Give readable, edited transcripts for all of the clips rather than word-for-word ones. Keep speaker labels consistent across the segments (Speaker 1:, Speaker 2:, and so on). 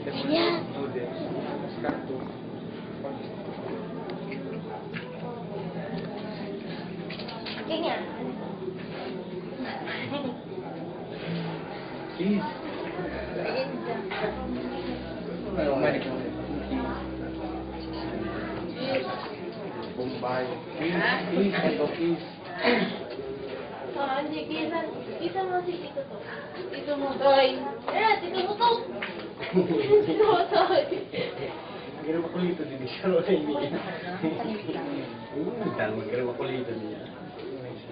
Speaker 1: Ganyan.
Speaker 2: Noodles. Skarto.
Speaker 1: Ganyan.
Speaker 2: Cheese.
Speaker 1: Ganyan dyan.
Speaker 2: Manik. Bombay. Cheese. Ito cheese.
Speaker 1: Ah, hindi. Isa mo si Tito to. Tito mo, Toy. Tito mo to. Tito mo, Toy.
Speaker 2: Magkira makulito din siya. Magkira makulito niya.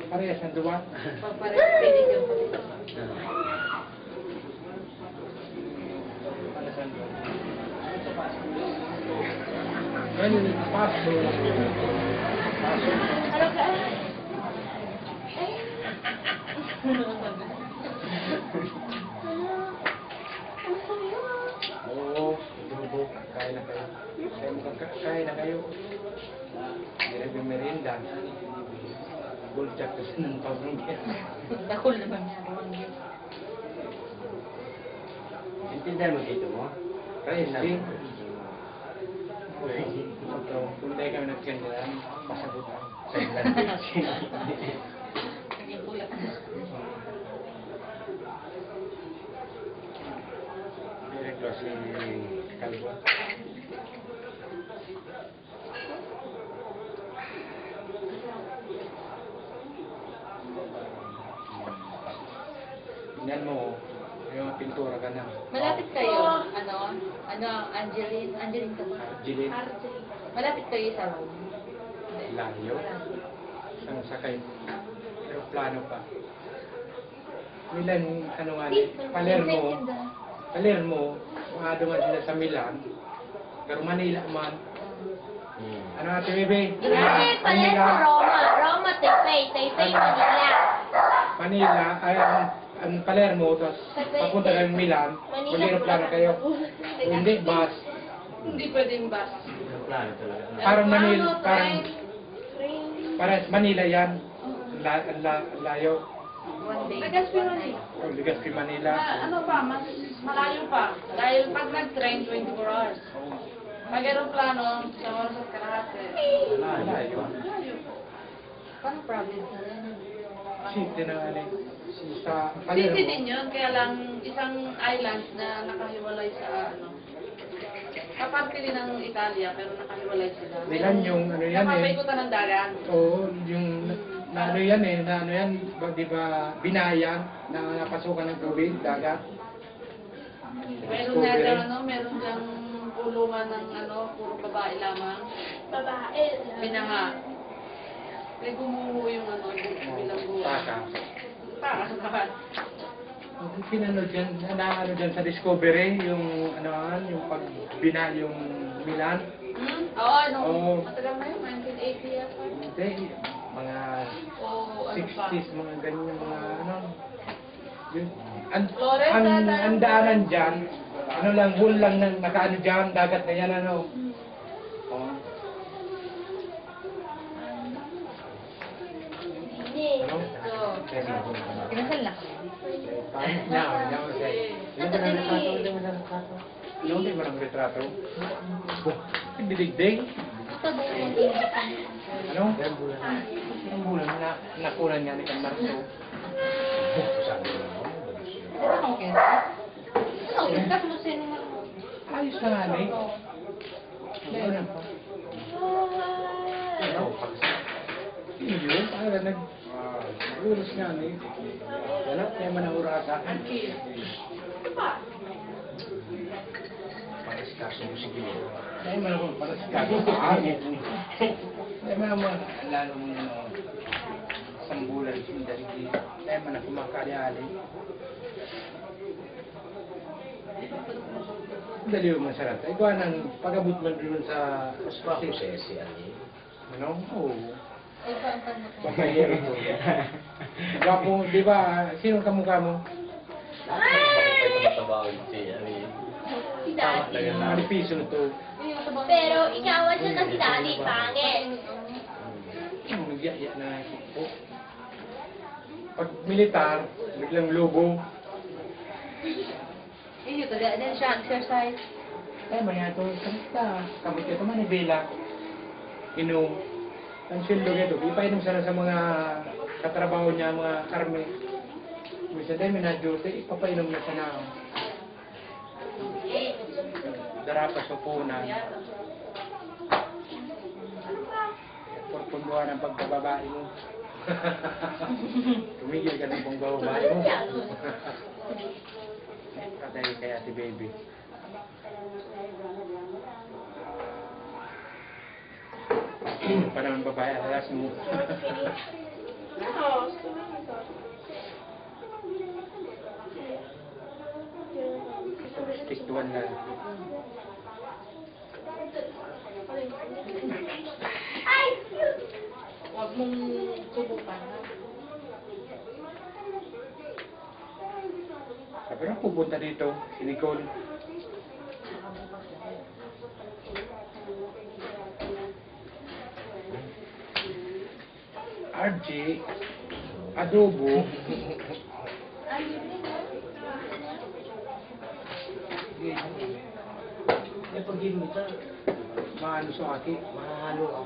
Speaker 2: Parehas na duwa.
Speaker 1: Pagpares, pwede dyan pa dito.
Speaker 2: Ano yung paso? Paso.
Speaker 1: Ano ka?
Speaker 2: Oo, dubo. Kain na kayo. Kain na kayo. Hindi rin merienda. Bulchak kasi ng pagmungkit.
Speaker 1: Dakol naman yan.
Speaker 3: Intindihan mo dito mo?
Speaker 2: Kain na. Kung tayo kami nagkandilan, pasagutan. Sa ilan.
Speaker 1: Naging pula.
Speaker 2: Direkto si Kalbo. Tingnan mo, yung pintura ka na.
Speaker 1: Malapit kayo, Angeline ka ba?
Speaker 2: Jilid,
Speaker 1: Malapit kayo sa room.
Speaker 2: layo. Ang sakay. Aeroplano pa. Milan, ano nga, Palermo. Palermo, umado nga sila sa Milan. Pero Manila man. Ano ate, bebe?
Speaker 4: Grabe, Palermo, Roma. Roma, Taipei. Taipei, Manila.
Speaker 2: Manila, ay ang Palermo, tapos papunta kayo Milan. Kung aeroplano kayo. Hindi, bus.
Speaker 1: Hindi pwedeng bus.
Speaker 3: Plano talaga.
Speaker 2: Parang Manila, parang Manila yan. Ang layo.
Speaker 1: One day.
Speaker 5: Legazpi Manila.
Speaker 2: Kung Legazpi, Manila.
Speaker 5: Ano pa, mas malayo pa. Dahil pag nag-train, 24 hours. Pag aeroplano, sa oras at kalahati.
Speaker 2: Layo.
Speaker 1: Paano province na yan?
Speaker 2: City na ano sa
Speaker 5: City
Speaker 2: Palermo.
Speaker 5: din yun, kaya lang isang island na nakahiwalay sa kaparte din ng Italia, pero nakahiwalay sila.
Speaker 2: Milan yung ano yan eh.
Speaker 5: Napapaikutan ng dagat.
Speaker 2: Oo, yung na ano yan eh, na ano yan, di ba, binayan, na napasukan ng tubig, dagat.
Speaker 5: Meron nga dyan, meron dyan kulungan ng puro babae lamang.
Speaker 4: Babae.
Speaker 5: Binaha. May gumuho yung bilang buwan.
Speaker 2: Taka.
Speaker 5: Bakit?
Speaker 2: Ang pinanood dyan, ano dyan sa Discovery, yung ano, yung pagbina, yung Milan.
Speaker 5: Oo,
Speaker 2: Oo.
Speaker 5: matagal na yun, 1980 yata.
Speaker 2: Hindi, mga
Speaker 5: O ano pa?
Speaker 2: 60s, mga ganyan, mga ano. Yun. Ang
Speaker 5: Flores,
Speaker 2: ang daanan dyan, ano lang, wool lang na nakaano dyan, dagat na yan, ano. Oo. Ano?
Speaker 1: Kinasal na.
Speaker 2: Pangit niya, niya ako siya. Hindi mo ng retrato. Hindi mo ng retrato. Hindi digdig.
Speaker 1: Ito ba yung mag-iipan?
Speaker 2: Ano? Ang bulan na nakunan niya ni Marso.
Speaker 1: Ito kang kesa? Ito, ikas mo sino nga.
Speaker 2: Ayos na nga eh. Ano na pa? Ano? Sino yun? Para nag-uros nga eh. Wala, kaya manahura sa akin.
Speaker 3: Pang-escaso mo sige.
Speaker 2: Kaya manahura para sa kagod sa akin. Kaya manahura, lalo mo yun o. Isang bulan sindali. Kaya manahura kumakali-ali. Dali yung masarap. Ikaw nang pag-abot man doon sa
Speaker 3: Mas si Ali.
Speaker 2: ano? Oo.
Speaker 1: Ay, paano pa na?
Speaker 2: Pamahirap po. Gwapo, di ba? Sinong kamukha mo?
Speaker 3: Bakit tumatabaw si Ali?
Speaker 4: Si Daddy.
Speaker 2: Talagang naripiso na to.
Speaker 4: Pero inawan siya ng si Daddy. Pangit.
Speaker 2: Nagyaya na po. Pag militar, biglang lubo.
Speaker 1: Iyo, taga din siya, exercise.
Speaker 2: Eh, maya to, kanita. Kamot ito manibela. Inom. Ang sweldo nito, ipainom sana sa mga katrabaho niya, mga karme. Minsan tayo minadyote, ipapainom na sana. Darapas sa puna. Pagpunduhan ang pagbababae mo. Tumigil ka ng pagbababae mo. Patay kaya si baby. Pa naman babae, alas mo. Stick to one lang.
Speaker 5: Huwag mong subukan. Ha?
Speaker 2: Sabi na pupunta dito, si Nicole. RJ, adobo.
Speaker 3: Eh, pag ginit ka,
Speaker 2: Maano sa akin.
Speaker 3: mahalo ka.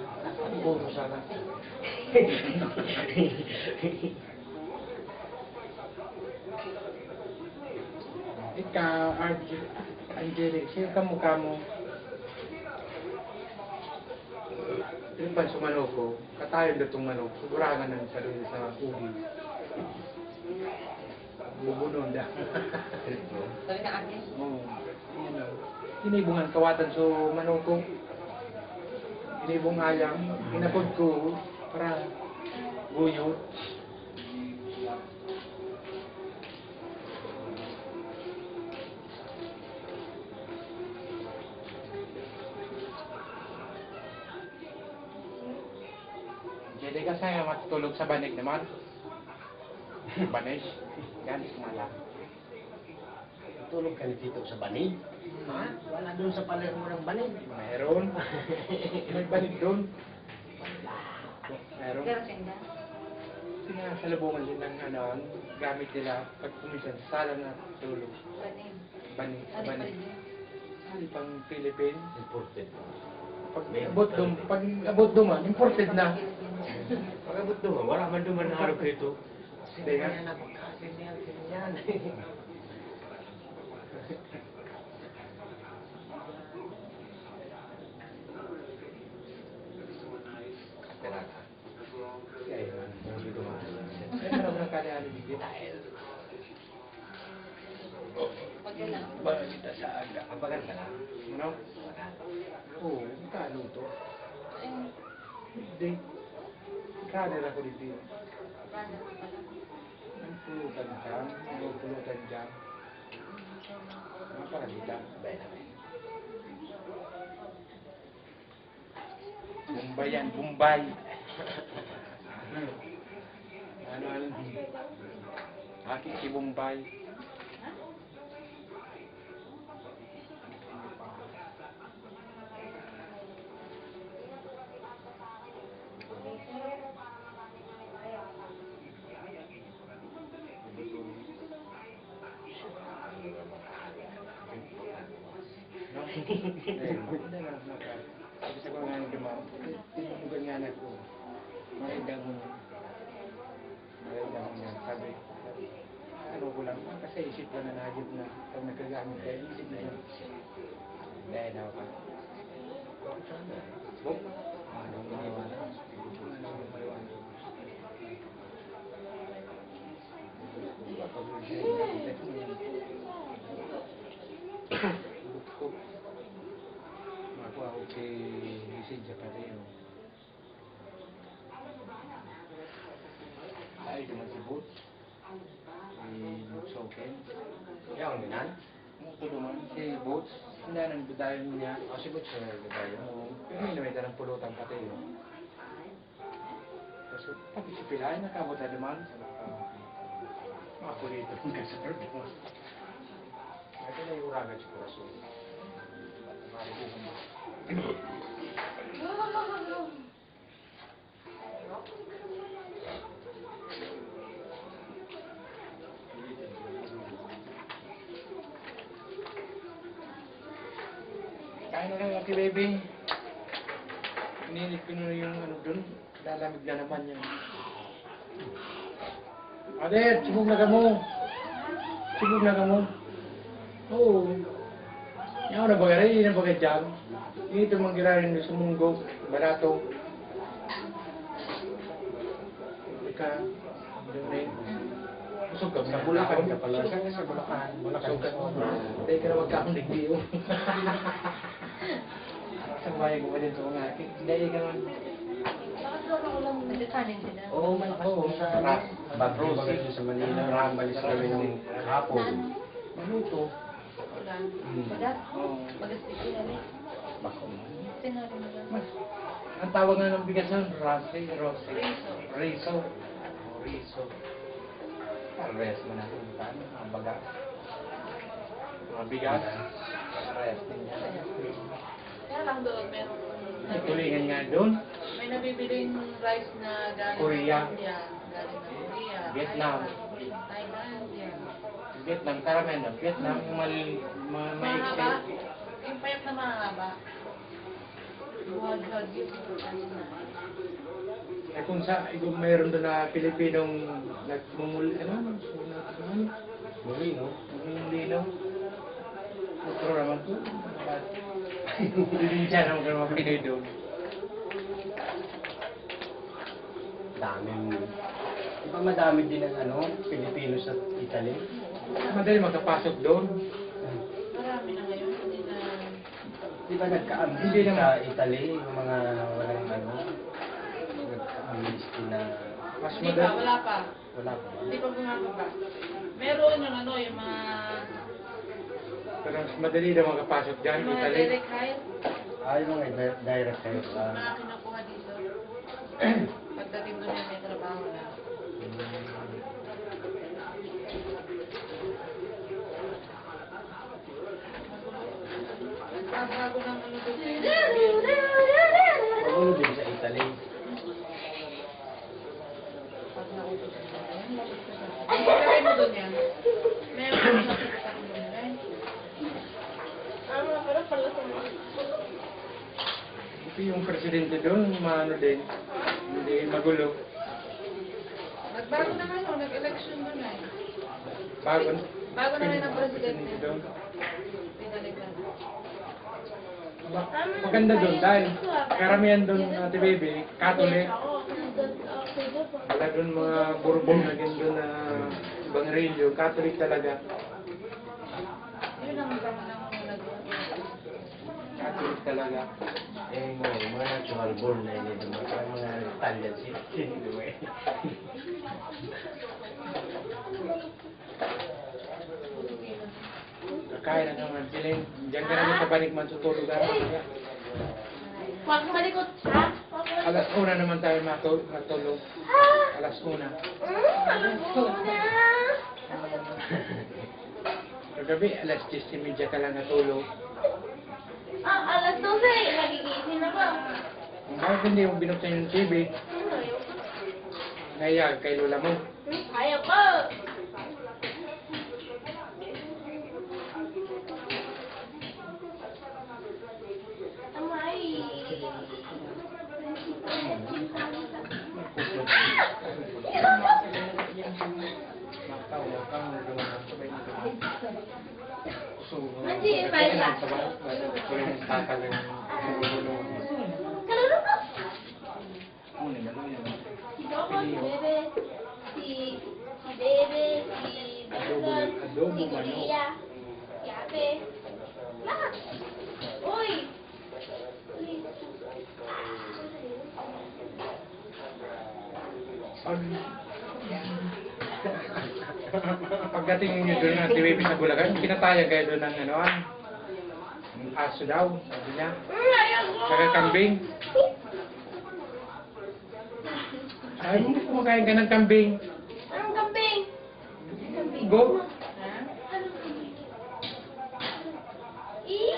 Speaker 3: Puro sana.
Speaker 2: Ikaw, RJ, Angelic, sino ka mukha mo? Yung panso manok ko, katayon na itong manok, sigurangan ng sarili sa ubi. Bubunon na.
Speaker 5: Talaga akin.
Speaker 2: Oo. Yan o. Inibungan kawatan so manok ko. Inibong ayam, inapod ko para guyo. Jadi ka saya matutulog sa banig naman. Banig. Yan, sumala.
Speaker 3: Tulog ka ni Tito sa banig. Ha? Wala doon sa Palermo ng banig.
Speaker 2: Mayroon. May banig doon. Mayroon.
Speaker 5: Pero senda.
Speaker 2: Sinasalubungan din ng ano, gamit nila pag kumisan sala na tulog. Banig. Sa banig. Sali pang Philippines.
Speaker 3: Imported.
Speaker 2: Pag abot duman, imported na.
Speaker 3: Pag abot doon, wala man duman na araw dito.
Speaker 2: Hindi nga.
Speaker 3: Yan, napakasin yan, yan. Kaya ka.
Speaker 2: Kaya yun.
Speaker 3: Hindi ko mahal.
Speaker 2: Ay, marami ng kalihan ng bigit.
Speaker 5: Pag yan lang.
Speaker 2: Balita sa aga.
Speaker 3: Mabagal ka lang.
Speaker 2: Ano?
Speaker 3: Mabagal.
Speaker 2: Oo, kano to? Hindi. Kader ako dito. Ang pulutan dyan. Ang pulutan dyan. Ang paragita.
Speaker 3: Bayan na.
Speaker 2: Bombay yan, Bombay. Ano? Aki si Bombay. No? Hindi na. Kasi ko nga yung dumaw. Tinugan nga na ko. Maridang mo. Maridang mo yan. Sabi, ano ko lang, kasi isip ko na nahagip na. Pag nagkagamit kayo, isip na yun. Dahil ako pa. Bok? Ano mo maliwanag? Ano mo maliwanag? Bukok. Makuha ko kay Isidja pa rin. Ay, duman si Boots. Si Buksoken.
Speaker 3: Yang minan?
Speaker 2: Ito duman si Boots. Hindi nang budayon niya.
Speaker 3: Kasi ba't siya nagbayo?
Speaker 2: Pero hindi naman ng pulutan pati yun. Kasi pati si Pilay, nakamot na naman. Ako dito ang kasar mo. Ito na yung uragan sa kuraso. Kain na lang, Ate Baby. Iniinit ko na yung ano dun. Lalamig na naman yan. Ate, sibog na ka mo. Sibog na ka mo. Oo. Yan na bagay, yan na bagay dyan. Ito manggirarin sa munggo. Barato. Ika. Doon rin. Busog ka.
Speaker 3: Sa Bulacan ka pala. Saan ka sa Bulacan? Bulacan ka.
Speaker 2: Hindi ka na magkakong digdiyo. Sa bayan ko din sa mga akin. Hindi ka naman.
Speaker 1: Bakit doon ako lang nagkakanin sila?
Speaker 3: Oo, malakas kung sa Bagrosi sa Manila. Rambalis kami nung hapon.
Speaker 2: Maluto.
Speaker 5: Ulan.
Speaker 1: Bagas?
Speaker 2: Oo.
Speaker 1: Bagas dito yan eh.
Speaker 3: Bako.
Speaker 1: Tinari mo lang.
Speaker 2: Mas, ang tawag nga ng bigas nun, rose. Riso. Riso.
Speaker 3: Rest mo na kung paano. Ang baga.
Speaker 2: Mga bigas.
Speaker 3: Rest din yan.
Speaker 5: Kaya lang doon, meron
Speaker 2: Tulingan nga doon.
Speaker 5: may nabibiling rice na galing
Speaker 2: Korea.
Speaker 5: ng India, galing ng Korea,
Speaker 2: Vietnam.
Speaker 5: Thailand, yan.
Speaker 2: Vietnam, karamihan na. Vietnam,
Speaker 5: Mahaba.
Speaker 2: maiksi.
Speaker 5: Yung payat na mahaba. Buhag-hag yun.
Speaker 2: Eh kung mayroon doon na Pilipinong nagmumuli, ano?
Speaker 3: Muli, no?
Speaker 2: Nagmumulinaw. Otro naman to. Hindi siya naman ka naman Pinoy doon.
Speaker 3: Daming... Di ba madami din ang ano, Pilipino sa Italy?
Speaker 2: Madali magkapasok doon.
Speaker 5: Marami na ngayon. Hindi na...
Speaker 3: Di ba nagka-amnesty
Speaker 2: Hindi naman.
Speaker 3: sa Italy, yung mga walang ano, nagka-amnesty na
Speaker 2: Mas
Speaker 5: Hindi pa,
Speaker 2: madali.
Speaker 5: wala pa.
Speaker 3: wala pa.
Speaker 5: Hindi pa bumababa. Meron yung ano, yung mga...
Speaker 2: Pero mas madali na magkapasok dyan,
Speaker 5: Yung mga
Speaker 2: Italy.
Speaker 5: direct hire.
Speaker 3: Ay, mga direct kayo
Speaker 5: Yung
Speaker 3: lang.
Speaker 5: mga kinukuha dito. Pagdating doon yan, may trabaho na. Nagbabago ng ano doon.
Speaker 3: Magulo din sa Italy.
Speaker 5: Pag naubos na. Ang gagawin mo doon yan. Meron ka sa pagkakas doon yan.
Speaker 1: Pero pala sa mga.
Speaker 2: Ito yung presidente doon, maano din. Hindi magulo.
Speaker 5: Nagbago naman o, nag-election doon eh.
Speaker 2: Bago.
Speaker 5: Bago na rin ang presidente.
Speaker 2: doon.
Speaker 5: Pinalik na.
Speaker 2: Maganda doon dahil karamihan doon, Ate Baby, Catholic. Wala doon mga Bourbon na din doon na Bangrillo, Catholic talaga.
Speaker 5: Yun ang pangalan mo na doon.
Speaker 2: Catholic talaga.
Speaker 3: Eh, mga natural born na yun, mga Italian citizen, di ba?
Speaker 2: Kakain na naman sila. Diyan ka naman sa Banikman tutulog naman.
Speaker 1: Huwag malikot ha?
Speaker 2: Alas una naman tayo matulog. Alas una.
Speaker 1: Alam mo na.
Speaker 2: Kagabi, alas 10:30 ka lang natulog.
Speaker 1: Alas 12. Nagigising na ba?
Speaker 2: Bakit hindi mo binuksan yung TV? Naiya kay lola mo.
Speaker 1: Kaya pa. Amay. Nandiyan ba siya? Kalaro ko. Si Coco, si Bebe, si Bebe, si Balgan, si Kuya, si Ate. Lahat. Uy!
Speaker 2: Pagdating niyo doon na TV sa Bulacan, kinataya kayo doon ng ano, aso daw, sabi niya. Saka kambing. Ay, kumakain ka ng kambing.
Speaker 1: Anong kambing?
Speaker 2: Go.
Speaker 5: Ha?
Speaker 1: Anong kambing? Eh?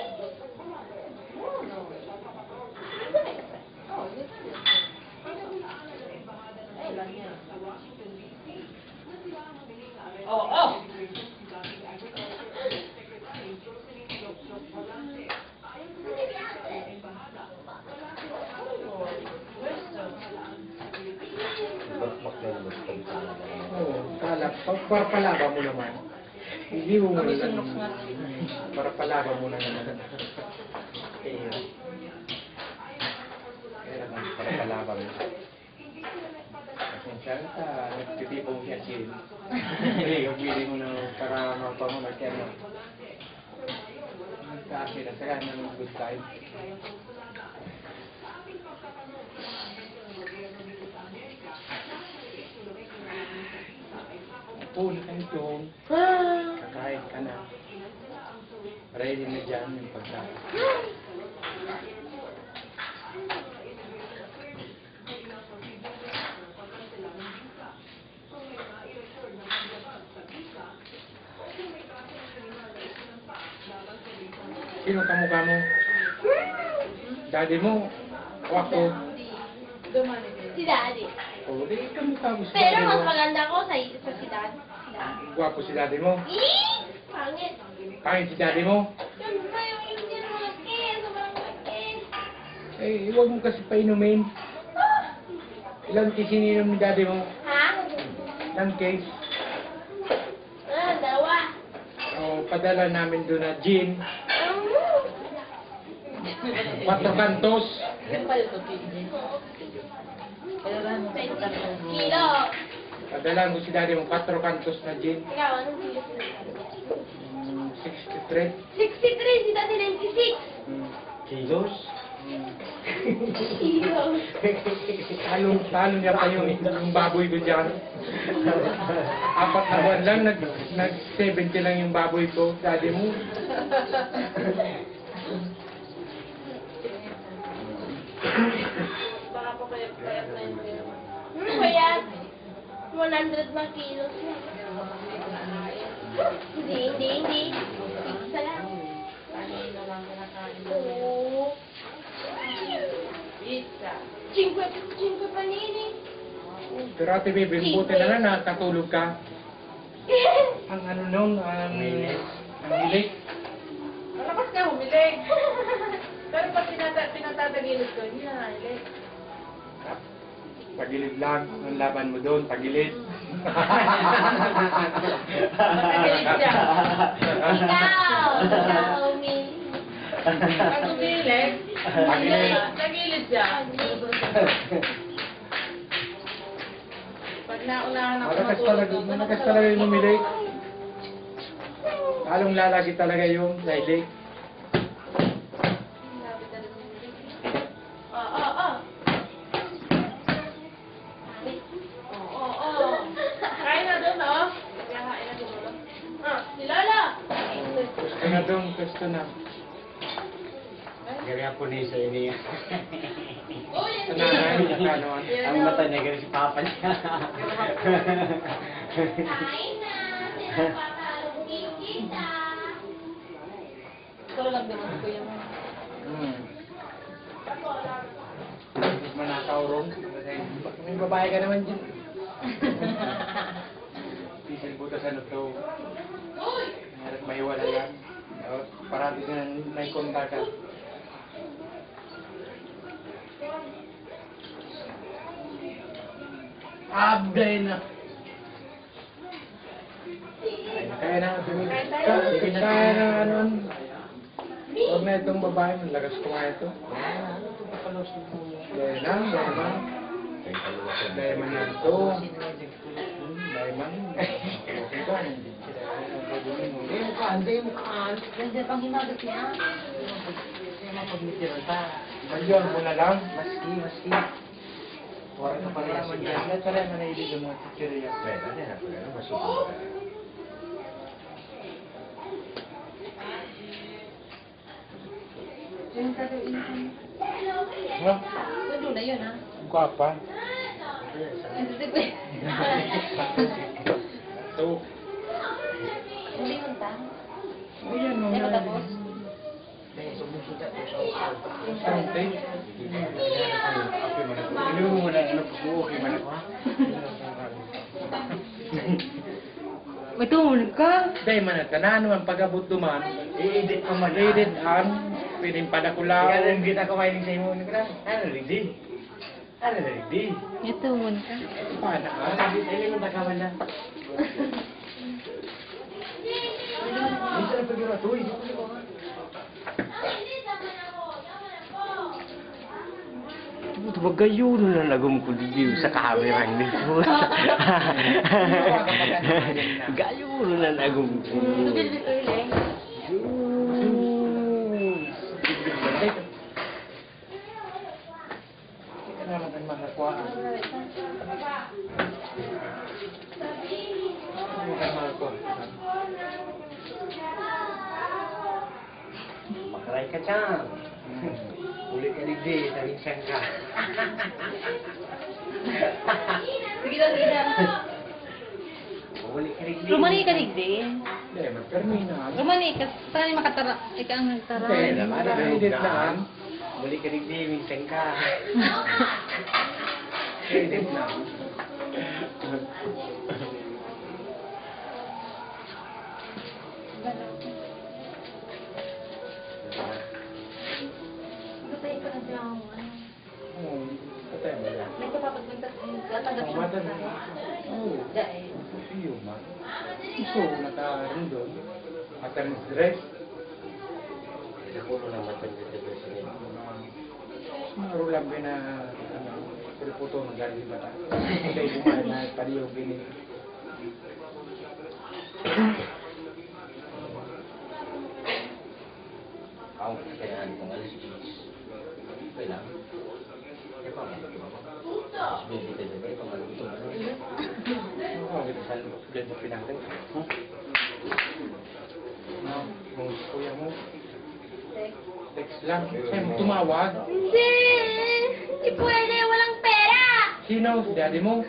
Speaker 5: Oh, dito din. Ay, lang yan. Oh, oh!
Speaker 1: Hindi
Speaker 2: para palaba mo naman. Hindi mo muna lang. Para palaba mo na naman. Kaya naman, para palaba mo. Pasensya ka, nagtitipong siya sin. Hindi, yung pili mo na para mapamunod kaya mo. Kasi na saka ng good time. Puno kayo doon. Kakain ka na. Ready na dyan yung pagkain. Sino kamukha mo? Daddy mo? O ako?
Speaker 5: Dumani din.
Speaker 1: Si Daddy.
Speaker 2: O, di kamukha mo si
Speaker 1: Pero
Speaker 2: daddy
Speaker 1: mas
Speaker 2: mo.
Speaker 1: maganda ko sa si Daddy. Si Daddy.
Speaker 2: Gwapo si daddy mo.
Speaker 1: Pangit.
Speaker 2: Pangit si daddy mo.
Speaker 1: Siyempre, yung hindi na malaki. Sobrang malaki.
Speaker 2: Eh, huwag mo kasi painumin. Ilang case ininom ni daddy mo?
Speaker 1: Ha?
Speaker 2: Ilang case?
Speaker 1: Dalawa.
Speaker 2: O, padala namin doon na gin. 4 kantos.
Speaker 5: Yung pala ito, PJ. Kaya lang,
Speaker 1: 26 kilo.
Speaker 2: Padala mo si daddy mo 4 kantos na gin.
Speaker 1: Ikaw, anong kilo?
Speaker 2: 63.
Speaker 1: 63, si Daddy 96.
Speaker 3: Kilos?
Speaker 1: Kilo.
Speaker 2: Talo niya pa yung baboy doon dyan. 4 na buwan lang, nag-70 lang yung baboy ko, daddy mo.
Speaker 5: baka po payat na yun.
Speaker 1: Kaya, 100 na kilos na. Hindi. Isa lang.
Speaker 5: Kanino lang kinakain.
Speaker 1: Oo.
Speaker 5: Pizza.
Speaker 1: 5 panini.
Speaker 2: Pero ate baby, buti na lang nakatulog ka. Ang ano nung, ang hilik.
Speaker 5: Malakas ka humilig. Pero pag pinatatagilit ko, hindi na nailig.
Speaker 2: Pagilid lang, ang laban mo doon, pagilid.
Speaker 5: Matagilid siya.
Speaker 1: Ikaw, Min.
Speaker 5: Pag humilig, tagilid siya. Pag naunahan ako
Speaker 2: Malakas talaga yung humilik. Lalong lalaki talaga yung hilik.
Speaker 5: Kain na doon, oh. Kaya kain na siguro.
Speaker 1: Si Lola.
Speaker 2: Gusto na doon, gusto na.
Speaker 3: Gari ako ni sa ini.
Speaker 2: Sa nanay, nakanoan.
Speaker 3: Ang mata niya, gari si papa niya.
Speaker 1: Kain na. Sinapakalugin kita.
Speaker 5: Ito lang naman ko yung
Speaker 2: Manakaw ron. May babae ka naman dyan. Pisil butas ano to. Harap may wala yan. Parati ka na may konta ka. Abday na. Kaya na. Kaya na ano. Huwag na itong babae. Malakas ko nga ito. Diamond. Diamond yan ito. Diamond.
Speaker 5: Nandiyan pang himagat niya.
Speaker 2: Ayun mo na lang.
Speaker 3: Maski.
Speaker 2: Wala ka pala yan. Lahat pala yung nailig yung mga chichirya.
Speaker 5: Yung taluin ko.
Speaker 2: Ha?
Speaker 5: Tulo na yun, ha?
Speaker 2: Ang kwapa.
Speaker 5: Hindi ko eh.
Speaker 2: Ito.
Speaker 5: Hindi mo ta?
Speaker 2: Ayan o.
Speaker 5: Hindi mo tapos?
Speaker 2: Sante.
Speaker 3: Ano mo na, ano po, okay man ako ha?
Speaker 5: Matulog ka?
Speaker 2: Diamond na tanan man pag-abot duman.
Speaker 3: I-edit ko man.
Speaker 2: Edit an. Pwedeng
Speaker 3: Kaya
Speaker 2: padakulaw.
Speaker 3: rin kita ko kainin sa imo. Ano rin di? Ano na hindi?
Speaker 4: Ito, mun ka.
Speaker 2: Paano ka?
Speaker 3: Sabi sa iyo, nagkaman na. Minsan ang pag-iwa, tuwi. Magayon na lagom ko dito sa camera nito. Gayon na lagom ko.
Speaker 1: Dubil dito ulit.
Speaker 2: Hindi ka naman ang mga kuha. Ano ka mga kuha?
Speaker 3: Makaray ka dyan. Uli ka digdi, tarinsan ka.
Speaker 1: Sige lang, sige lang.
Speaker 3: Uli ka digdi.
Speaker 4: Rumani ka digdi.
Speaker 2: Hindi, magpermina.
Speaker 4: Rumani ka. Saan makatara? Ika ang nagtara.
Speaker 2: Hindi,
Speaker 3: Naman,
Speaker 2: edit
Speaker 3: na.
Speaker 2: lang.
Speaker 3: Uli ka digdi, minsan ka.
Speaker 2: Edit lang.
Speaker 1: Patay ko na siya ako.
Speaker 2: Oo, patay mo yan.
Speaker 1: May kapapagpuntas. Tatanggap
Speaker 2: Ang
Speaker 1: siya.
Speaker 2: mata na. Oo.
Speaker 1: Dahil.
Speaker 2: Iyo man. Iso, nakaroon doon. Maternity dress.
Speaker 3: Nakulo ng matanda sa president.
Speaker 2: Maro lang ba na puluputo ng galing bata. Kaya bumahan na paliyo gini.
Speaker 3: Ako, kailangan kong alis 10. Okay lang. Eh, pa mo. Bibili ka dyan, eh, pamaluto mo.
Speaker 2: Oo, kita sa dyan sa pinatay. No, kung kuya mo, text lang. Sa'yo mo tumawag.
Speaker 1: Hindi! Hindi pwede, walang pera!
Speaker 2: Sino? Si daddy mo?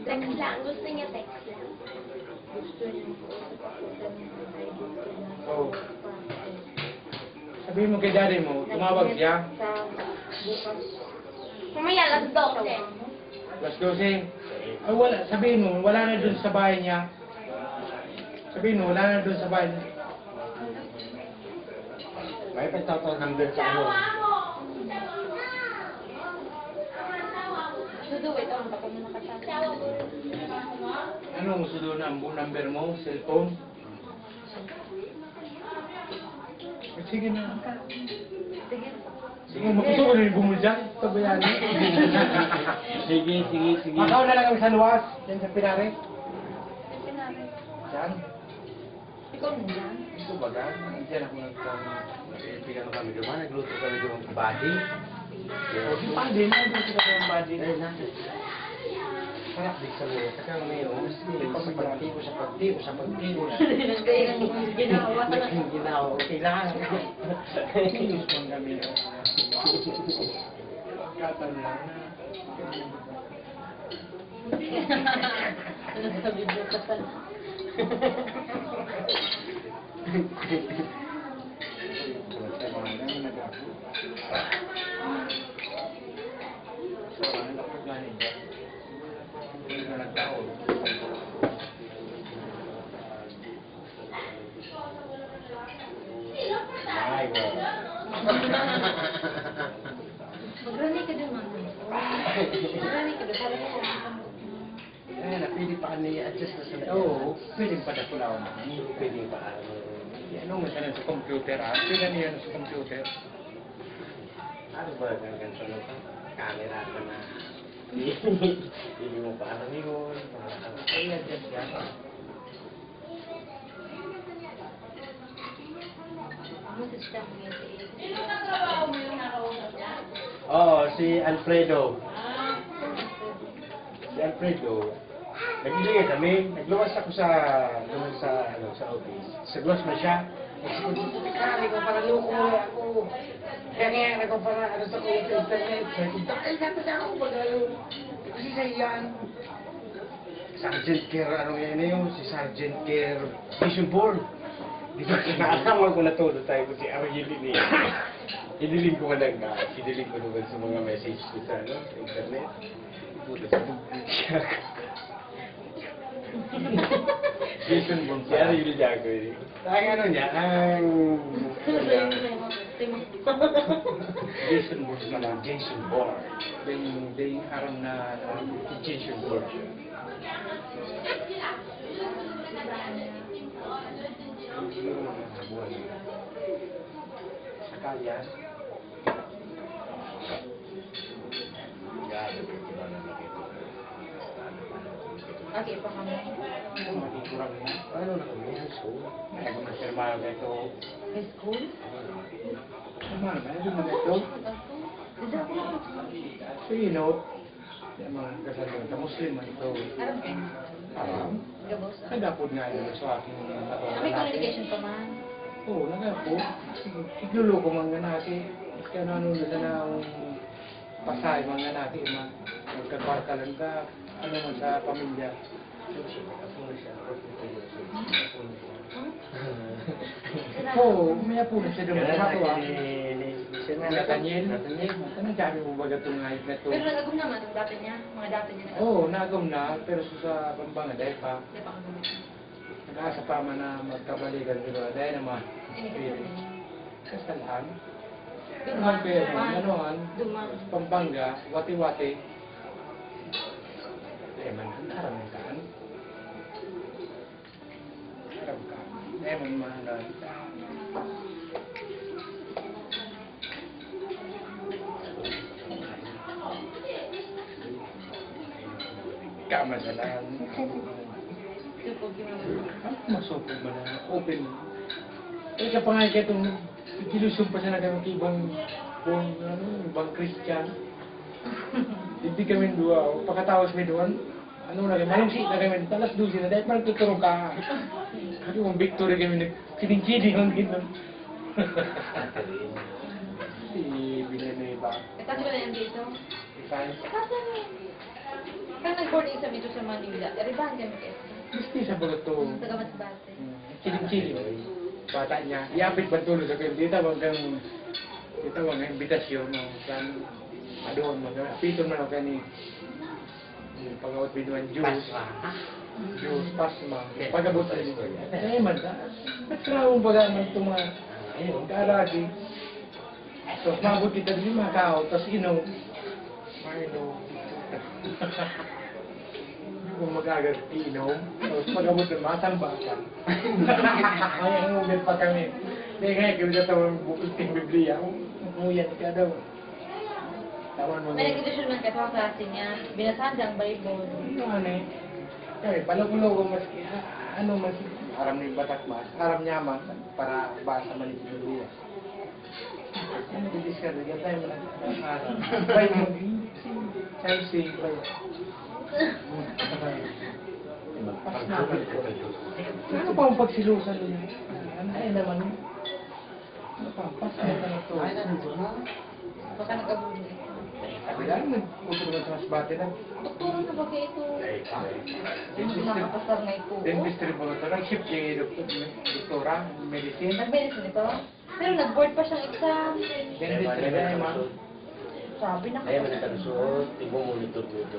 Speaker 1: Text lang, gusto niya text lang. Gusto niya.
Speaker 2: Oo. Sabihin mo kay daddy mo, tumawag siya.
Speaker 1: Mamaya, alas 12.
Speaker 2: Alas 12. Ay, wala. Sabihin mo, wala na dun sa bahay niya. Sabihin mo, wala na dun sa bahay niya.
Speaker 3: May pagtatawag number sa ano.
Speaker 1: Sudo, ito ang kapag mo nakasama.
Speaker 2: Anong gusto doon ang number mo? Cellphone? Sige na.
Speaker 1: Sige.
Speaker 2: Sige, magusto ko rin bumul dyan. Tabayan.
Speaker 3: Sige, sige, sige.
Speaker 2: Makaw na lang kami sa luwas. Yan sa Pinare. Diyan.
Speaker 1: Ikaw na yan.
Speaker 2: Ito ba gan? Diyan ako nagkama.
Speaker 3: Pigano kami doon, nagluto kami doon ng body.
Speaker 2: O, di pa din. Nandito ka ng body.
Speaker 3: Eh, nasa. Sarap din sa luwa. Saka ngayon, sa pagtibo, sa pagtibo, sa pagtibo.
Speaker 1: Kaya ginawa.
Speaker 3: Ginawa, okay lang.
Speaker 2: Kilos man kami. Katan lang na.
Speaker 1: Ano sabi mo ka pa? Magrani ka din, mami. Magrani ka din. Para ko.
Speaker 3: Eh, napili pa niya adjust na sa
Speaker 2: Oo, pwedeng pa na pula ako.
Speaker 3: Pwede pa.
Speaker 2: Ano mo sa sa computer ah? Pwede niya sa computer.
Speaker 3: Ano ba ang ganito no? Camera ka na. Hindi mo pa alam yun.
Speaker 2: Ay, adjust yan.
Speaker 1: Ano sa staff niya si
Speaker 3: Oh, si Alfredo. Si Alfredo. Nagbibigay kami. Nagluwas ako sa office. Sagluwas na siya. Sabi ko, "Teka, ko para loko mo ako. Kaya ko para sa internet." Sabi ko, "Dahil dapat ako bagalo." Kasi sa iyan. Sergeant Care, ano yan yun? Si Sergeant Care Vision Board. Di ba kinaalam ko na todo tayo ko si Ariel niya. Idiling ko lang na. Idiling ko naman sa mga message ko sa internet. Puta sa siya.
Speaker 2: Jason
Speaker 3: Si
Speaker 2: Gonzalez.
Speaker 3: Ariel Jago eh. Ang ano niya, ang
Speaker 5: Timo.
Speaker 2: Jason Bourne pala.
Speaker 3: Jason Bourne.
Speaker 2: Day araw na
Speaker 3: Jason Bourne.
Speaker 2: siguro na buwan. Sa kalyan.
Speaker 5: Okay, pa kami.
Speaker 2: Matikurang na.
Speaker 3: Paano na kami? School?
Speaker 2: Ako na siya mahal ka ito.
Speaker 5: High school?
Speaker 2: Mahal ka ito mga ito.
Speaker 5: Hindi ako na.
Speaker 2: So you know, yung mga kasal ka Muslim man ito.
Speaker 5: Aram ka.
Speaker 2: Alam.
Speaker 5: Gabos.
Speaker 2: Nagapod nga yun sa aking
Speaker 5: May communication pa man.
Speaker 2: Oo, nagapod. Igluloko man nga natin. Kaya nanonood na ang pasay man nga natin. Magkakwarkalan ka. Ano man sa pamilya. Oo, may apo na siya doon. Matuwa. Nathaniel. Anong dami mo baga itong ngayit na ito?
Speaker 5: Pero nagagum naman ang dati niya. Mga dati niya nagagum.
Speaker 2: Oo, nagom na. Pero sa Pampanga, dahil pa.
Speaker 5: Hindi pa kagum.
Speaker 2: Nakaasa pa man na magkabalikan dito. Dahil naman. Kasalahan. Duman pero, gano'n.
Speaker 5: Duman.
Speaker 2: Pampanga, wati-wati. Man, haram ka. Haram ka. Man, mahalan. Kamadalan.
Speaker 5: Supog yung mga.
Speaker 2: Masupog mo na. Open. Eh, sa pangay ka itong ilusong pa siya na kami ibang ibang Christian. Hindi kami dua. Pagkatawas may doon, ano na kami, malungsi na kami, talas dusi na, dahil parang tuturo ka. Kasi kung victory kami, nagkining-kining ang gano'n. Si Binay ba?
Speaker 5: Kasi ba na yan dito?
Speaker 2: Science.
Speaker 5: Kasi kaya nag-boarding sa dito sa Manila. Ribahan kami kayo.
Speaker 2: Gusto sa bago to.
Speaker 5: Sa Gamasbate.
Speaker 2: Kiling-kiling. Bata niya. Iapit ba tulo sa kayo? Dito bang imbitasyon mo. Saan? Adoon mo. Piton mo na kayo ni pagawat binuan Diyos. Diyos, pasma. Pagabot sa dito. Eh, man ka. Ba't mong pagaman itong mga karagi? Tapos mabot kita din mga kao. Tapos inom. Kung mag-agat inom. Tapos pagabot ng matambakan. Ay, ang ulit pa kami. Dahil nga, kaya tawang bukod ng Biblia. Umuyan ka daw. Tawan mo
Speaker 5: May nag-edisyon man kayo sa klase niya. Binasahan ang Bible.
Speaker 2: ano eh. Kaya palagulo mas ano mas aram ni batak mas aram niya man para basa man ni Biblia. Ano di-discard yan tayo man aram. Bay mo say say bay. Ano pa ang pagsilusan niya? Ano ay naman? Ano pa? Pasal na ito.
Speaker 5: Baka nag-abuli.
Speaker 2: Kaya nag-utro na sa masbate na.
Speaker 5: Doktora na ba kayo ito? Hindi nakapasar na ito.
Speaker 2: Dentistry po ito. Nag-ship yung doktora, medicine.
Speaker 5: Nag-medicine ito? Pero nag-board pa siyang exam.
Speaker 2: Dentistry na yung ma'am.
Speaker 5: Sabi na
Speaker 3: Kaya man nagkalusuot, monitor dito.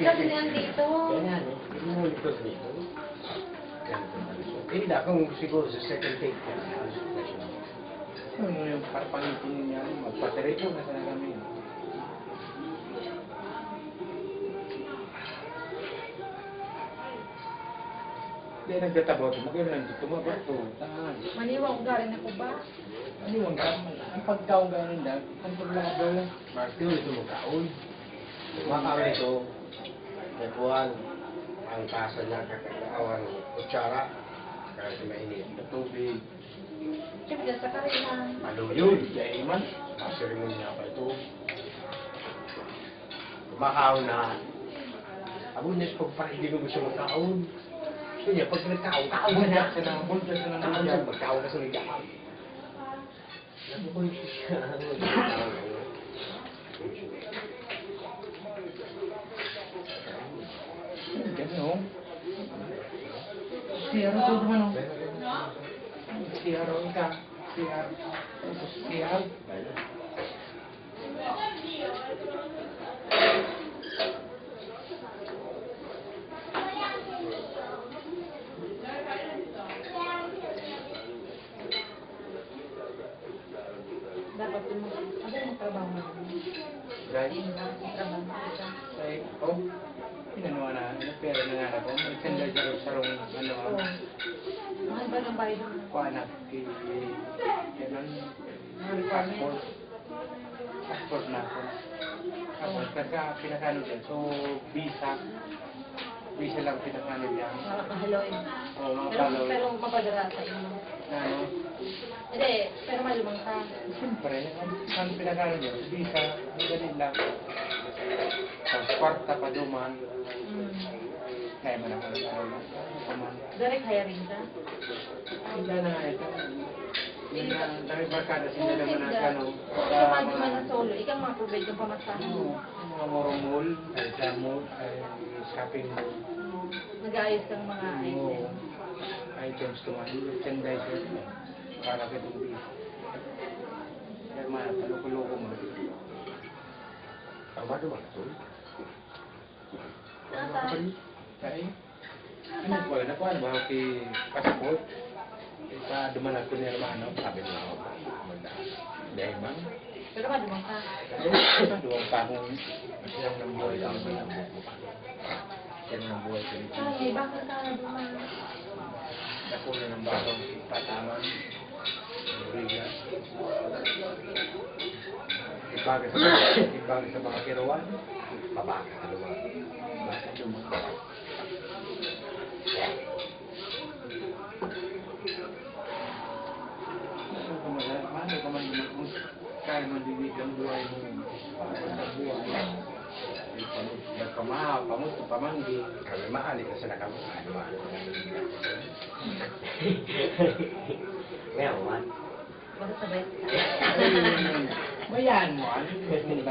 Speaker 5: Sabi niya dito.
Speaker 3: Kaya nga, monitor dito. Eh, na kung siguro sa second take ka.
Speaker 2: Ano yung parpangitin niya, magpaterito na sana kami. Hindi nagtatabo ito, magkailan dito, mabato.
Speaker 5: Maniwang galing ako ba?
Speaker 2: Ano yung ang pagkaong galing na, kontrolado.
Speaker 3: Martin, ito magkaon. Makaon ito. Nagkuhan. Ang kasa niya, kakawang kutsara. Kaya sa mainit.
Speaker 2: Tubig.
Speaker 5: Siyempre, sa karinan.
Speaker 3: Ano yun? Kaya iman. Masirimonya pa ito. Makaon na. Abo niya pag parang hindi mo gusto magkaon. Gusto niya, pag nagkaon, kaon ka na.
Speaker 2: Bunta sa nang
Speaker 3: Kaon na, magkaon ka sa nagkaon. Nagkaon siya.
Speaker 2: Ganun. Siyaro to naman. Siyaro ka. Siyaro. Siyaro.
Speaker 5: swerte mo. Ano yung trabaho mo?
Speaker 2: Dahil,
Speaker 5: Trabaho mo ka.
Speaker 2: ay, oh, pinanuha na, pera na nga ako. Nagtanda siya sa rong, ano,
Speaker 5: Oo. Mahal ba ng bayad mo?
Speaker 2: kuanak, kailan, passport. Passport na ako. Tapos, pagka pinakano dyan, so, visa lang pinakano dyan.
Speaker 5: Mga kahaloy.
Speaker 2: O, mga
Speaker 5: Pero,
Speaker 2: paloy.
Speaker 5: pero mapadala sa inyo.
Speaker 2: Na ano,
Speaker 5: Hindi, pero malumang ka.
Speaker 2: siyempre, ang pinakano dyan, visa, ganun lang. Tapos, kwarta pa duman, kaya man ako nag-ano, paman.
Speaker 5: Direct hiring ka?
Speaker 2: Hindi na nga ito. Yun na, dami barkada sila naman na ano.
Speaker 5: Kung sumali man na solo, ikaw mga provide ng pamasahe mo.
Speaker 2: Mga morong mall, ay sa mall, ay shopping mall.
Speaker 5: Nag-aayos kang mga
Speaker 2: Oo.
Speaker 5: item.
Speaker 2: Items to man, merchandise para kay Dumbi. Kaya mga palukulo-ko man.
Speaker 3: Tama naman ito.
Speaker 5: Nasa?
Speaker 2: Kaya, ano po, nakuha ba ako kay passport? Pa duman ako ni Hermano.
Speaker 3: Sabi niya ako, magdaan. Dahil man,
Speaker 5: Pero malumang ka.
Speaker 2: Kaya, doon pa akong silang ng buhay
Speaker 3: buhay
Speaker 2: lang.
Speaker 3: lang ang buka.
Speaker 2: Silang ng buhay ko.
Speaker 5: Kaya, bakit ka na duman?
Speaker 2: Ako na ng batong tataman. Riga. Ibagay sa mga kirawan.
Speaker 3: Babaka ka naman.
Speaker 2: Bakit duman? Ano ka man duman? Kaya man dinig ang buhay mo. Sa buhay. Nagpamahaw, pamuto, pamanggi.
Speaker 3: Kami maali kasi na kami. Ngayon, man.
Speaker 5: Bakit sabay?
Speaker 2: Bayaan mo, ano yung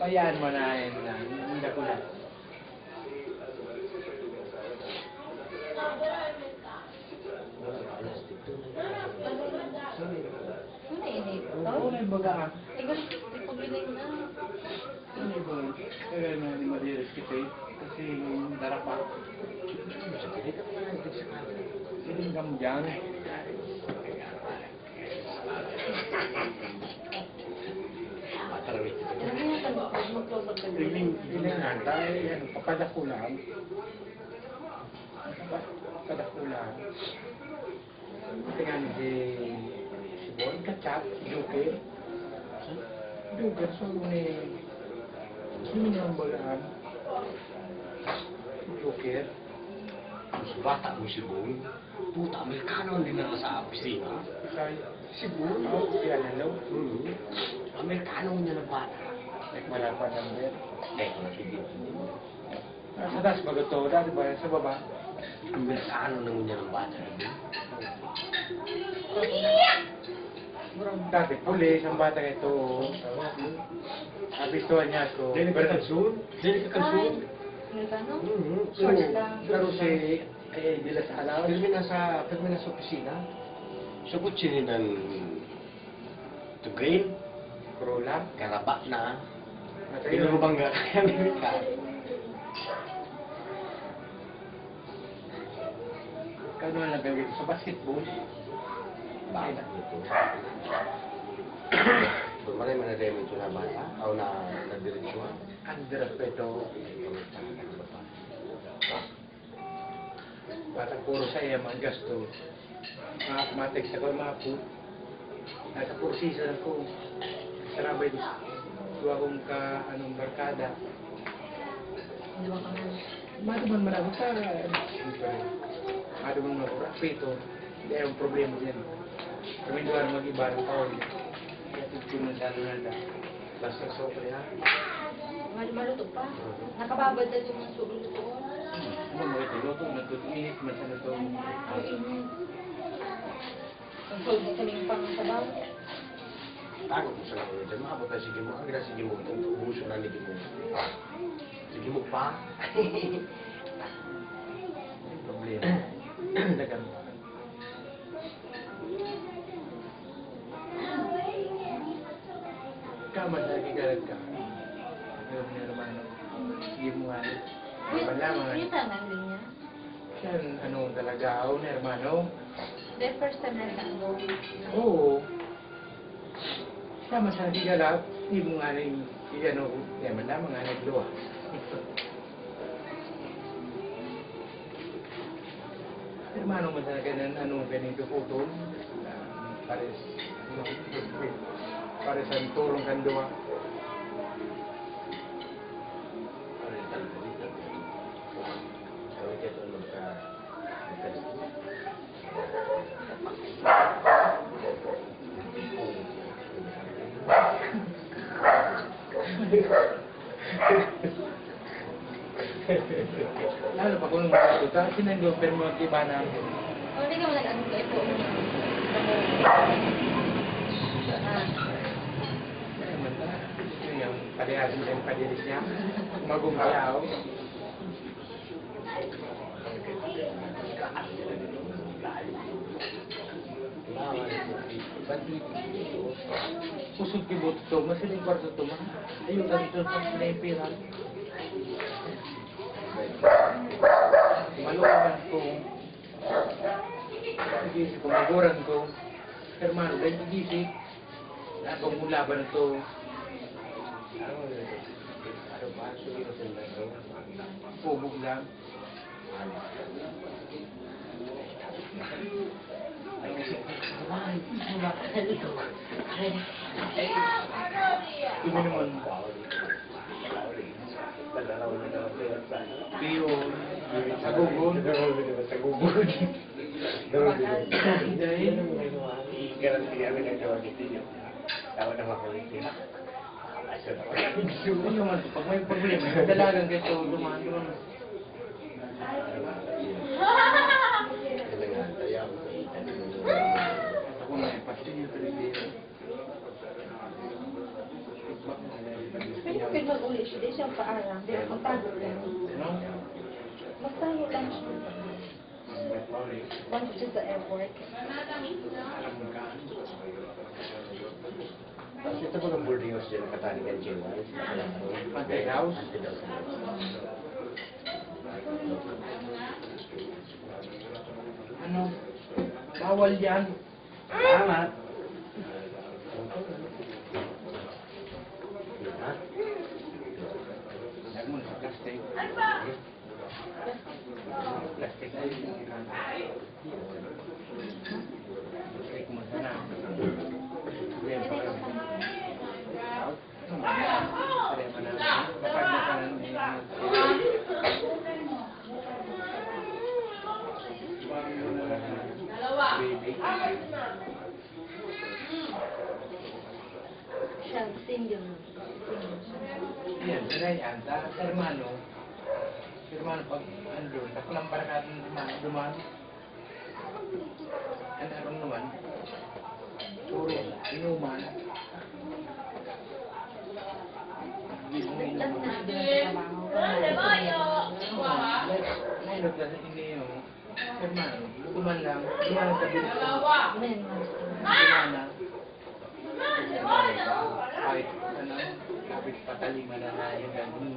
Speaker 2: bayaan mo na yun na, hindi ko na.
Speaker 5: Ano inip?
Speaker 2: Oo, na yung baga ka.
Speaker 5: Ikaw, ipagiling na.
Speaker 2: Ano yung baga? Kaya na hindi madiris kita eh. Kasi yung darapa. Siningam dyan.
Speaker 3: Matarawit ito.
Speaker 5: Ano yung tanong? Mag-close up ka
Speaker 2: Pilingan tayo, papadako lang. Papadako lang. Tingnan si Bon, kacap, joker. Joker, so ni sino ang balaan? Joker.
Speaker 3: Mas bata mo si Boy. Puta, Amerikano din na sa opisina.
Speaker 2: Kaya si Bon, kaya nalaw.
Speaker 3: Amerikano niya na bata.
Speaker 2: Wala pa number.
Speaker 3: Kung natigil.
Speaker 2: Sa taas magato, dati ba sa baba?
Speaker 3: Amerikano na niya ng bata.
Speaker 2: Dati pulis, ang bata ito. Nabistuhan niya ako.
Speaker 3: Dili ka kansun? Dili ka kansun?
Speaker 5: Amerikano?
Speaker 2: Short lang. Pero si, di la sa alaw.
Speaker 3: Pag may nasa opisina, sagot siya ng to green,
Speaker 2: Corolla.
Speaker 3: karaba na,
Speaker 2: Matayo.
Speaker 3: pinurubangga kay Amerika.
Speaker 2: Kano lang gawin sa basketball?
Speaker 3: Bata ito. Kung maray man na ito na bata, o na diretsyon,
Speaker 2: Under ito. Bata puro sa iya mga gasto. Mga matik sa ko mga po. Nasa pursisa ko. Sarabay doon. Duwa akong ka anong barkada.
Speaker 5: Hindi ba ka man?
Speaker 2: Matuman marami sa matuman mag-rapito. Hindi yung problema dyan. Kami doon mag-iba ng taon. Kaya tutunan sa na basta sopre ha.
Speaker 5: Maluto pa. Nakababad na yung sulo ko.
Speaker 2: Ano mo ito? Luto, nagtutumis, masan ito.
Speaker 5: Ang solve ko yung pang sabaw.
Speaker 3: Tago mo sa mga dyan, maabot na sige mo, ang gina sige mo, itong ubuso na ni Gimo. Sige mo pa.
Speaker 2: Yung problema. Dagan. Kaman lagi galat ka. Yung niya naman, hindi mo nga. Wala mga.
Speaker 5: Yung tangan din niya.
Speaker 2: Yan, ano talaga ako na hermano.
Speaker 5: The first time na tango.
Speaker 2: Oo. Sama sa higala, hindi mo nga rin, ano, kaya man lamang nga nagluwa. Hermano mo talaga ng ano, ganito putol, pares, ano, pares ang tulong kanduwa. Lalo pa kung magkatuta, sinanggopin mo ang iba na
Speaker 4: Oh, hindi ka mo nag-ano ka ito.
Speaker 2: yung palihasin din padilis niya, magumalaw. Pusod kibot to, masiling kwarto to, ayun ganito sa pinaypiran. Maluwagan ko, igisip ko, maguran ko, hermano, dahil igisip, nakong mulaban to, pubog lang. Ini naman Pio, Sagugon,
Speaker 3: Sagugon.
Speaker 2: dahil
Speaker 3: Garanti kami ng gawa ni Tino. Tawa na makulitin.
Speaker 2: yung man, pag may problema, dalagang kayo dumaan doon. Ako may pastilyo talaga.
Speaker 1: Pero pag mag-uli siya, di siya paalam. Di ako tago lang.
Speaker 2: No?
Speaker 1: Magtago lang siya. Once siya sa airport.
Speaker 3: Tapos ito po ng boarding house dyan, Katanigan J1.
Speaker 2: Pantay house. Ano? Bawal yan.
Speaker 3: Tama.
Speaker 2: Huwag mo sa plastic. Plastic ay plastic mo sana. Problema pa kami. Problema na. Kapag na ka baby.
Speaker 1: Siya, single.
Speaker 2: Yan, yan. Hermano. Hermano, pag andun, takulang para natin duman. Ano naman naman? Puro, inuman.
Speaker 1: Tapos na siya trabaho.
Speaker 2: Nailot lang sa hindi yung hermano. Duman lang. Duman sa bilis.
Speaker 1: Men,
Speaker 2: Duman lang. Kahit ano, kapit patalima na na yung gagawin.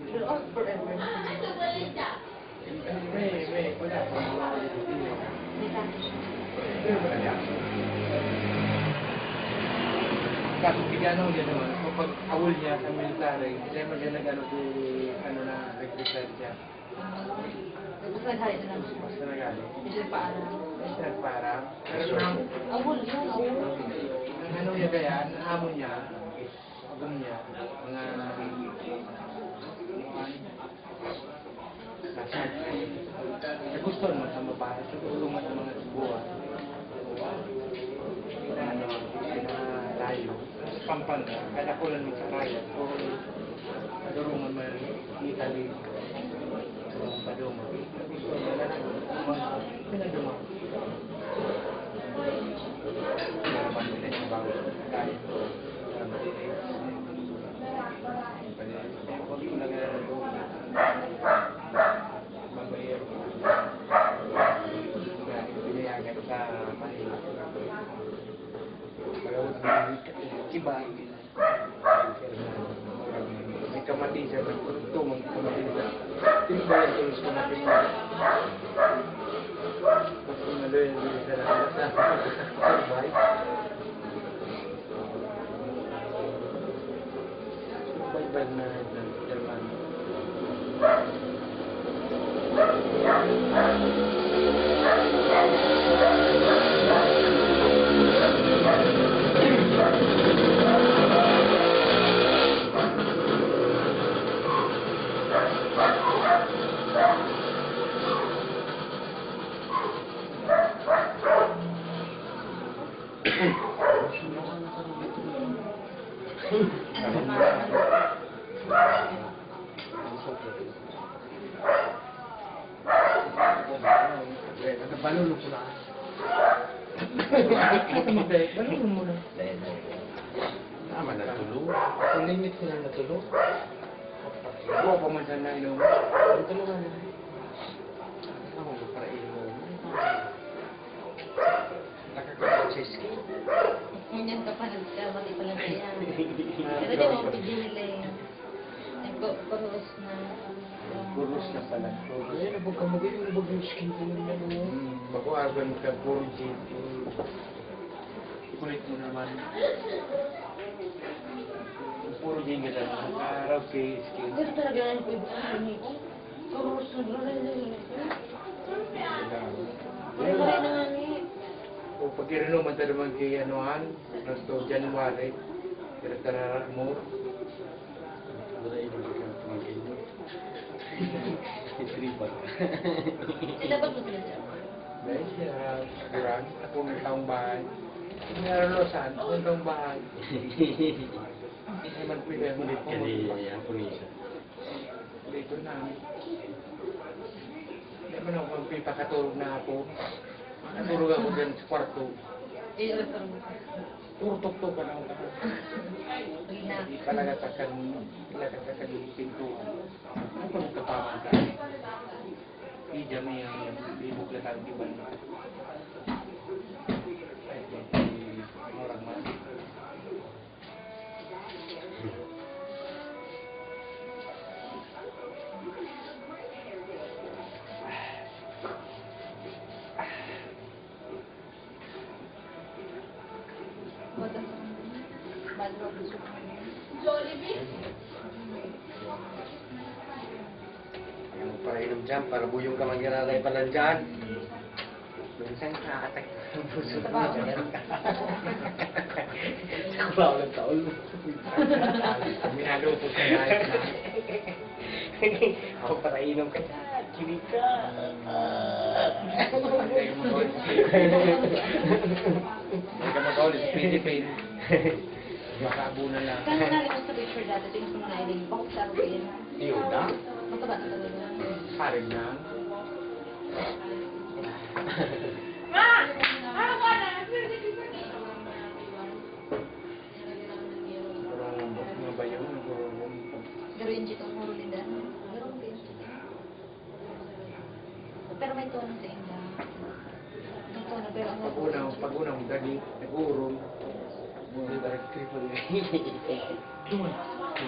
Speaker 1: you'll all forever.
Speaker 2: May, wala pa. Kaso bigyan niya naman, kapag awol niya sa military, hindi mo siya nag-ano ano na, nag-retire siya.
Speaker 1: Tapos naghali na lang siya.
Speaker 2: Basta nag-ano.
Speaker 1: Hindi siya paalam.
Speaker 2: Basta nagpara. Pero nang,
Speaker 1: Awol yun, awol.
Speaker 2: ang ano niya kaya, ang amo niya, agam niya, mga sa gusto naman sa babae, sa tulungan ng mga buwa. Ano, layo. Pampanga, kaya ko lang sa raya. So, madurungan man, Italy, Paduma. Gusto nila na, pinaduma. Naraman nila yung bawal. Kaya, matinis. Huwag ko lang na doon. Mabayar. Pinayagan sa Manila. Pagawag ng iba, kamatisan ng tumang kamatisan. Timbayan tulus kamatisan. Tapos maluyan din sa sabay. Baybay na ng German.
Speaker 3: Balulong ko na.
Speaker 2: Balong mo na.
Speaker 3: Tama, natulog. Ang limit ko na natulog.
Speaker 2: Buwa pa man sana inom.
Speaker 3: Ang tulungan na. Ako mo para inom. Nakakapag sa ski.
Speaker 4: Ganyan ka pa nagkamali pa lang kaya. Pero di mo pidin nila yung nagkuros na.
Speaker 2: Kurus na pala.
Speaker 3: Kaya nabog ka mo, ganyan nabog yung skin ko naman.
Speaker 2: Bago arban ka, puro gin. Kulit mo naman. Puro gin ka lang. Araw kay skin.
Speaker 4: Pero talaga yan ko ibukan ko. Kuros na lang. Pero wala na nga ni.
Speaker 2: O pag irino man tayo naman kay anuhan, resto January, tara mo.
Speaker 3: Wala yung mag-inom. Itripan.
Speaker 4: Dapat mo sila siya.
Speaker 2: Dahil siya, kurang, ako ng taong bahay. Naralosan, ako ng taong bahay. Hindi naman pwede mo dito.
Speaker 3: Kasi ang punisa.
Speaker 2: Dito na. Hindi man ako magpipakatulog na ako. Natulog ako dyan sa kwarto. Puro tuktok ka na ako. Hindi palagatakan yung pintuan. Ano pa nagkapaman ka? Ija mo yung ibuklatan di ba? Orang man.
Speaker 1: Jollibee?
Speaker 3: Ayaw mo para inom dyan, para buyong ka magkararay pa lang dyan. Minsan nakakatak ang puso ko dyan. Ako lang ng taon mo.
Speaker 2: Minado po sa live na.
Speaker 3: Ako para inom ka dyan, kilig ka.
Speaker 2: Hindi ka mag-ulit sa Philippines. Baka abunan lang.
Speaker 4: Kaya nalala ko sa picture dati, tingin ko na nailing. Bakit sa akin?
Speaker 3: Iyuda?
Speaker 4: Mataba na talaga.
Speaker 2: Harig na.
Speaker 1: Ma! Ano ka na?
Speaker 2: Pero mga bayo,
Speaker 4: Pero yung jitong muro nila. Pero may tono sa inyo. May tono, pero ang
Speaker 2: pag-unang dagi, nag-urong.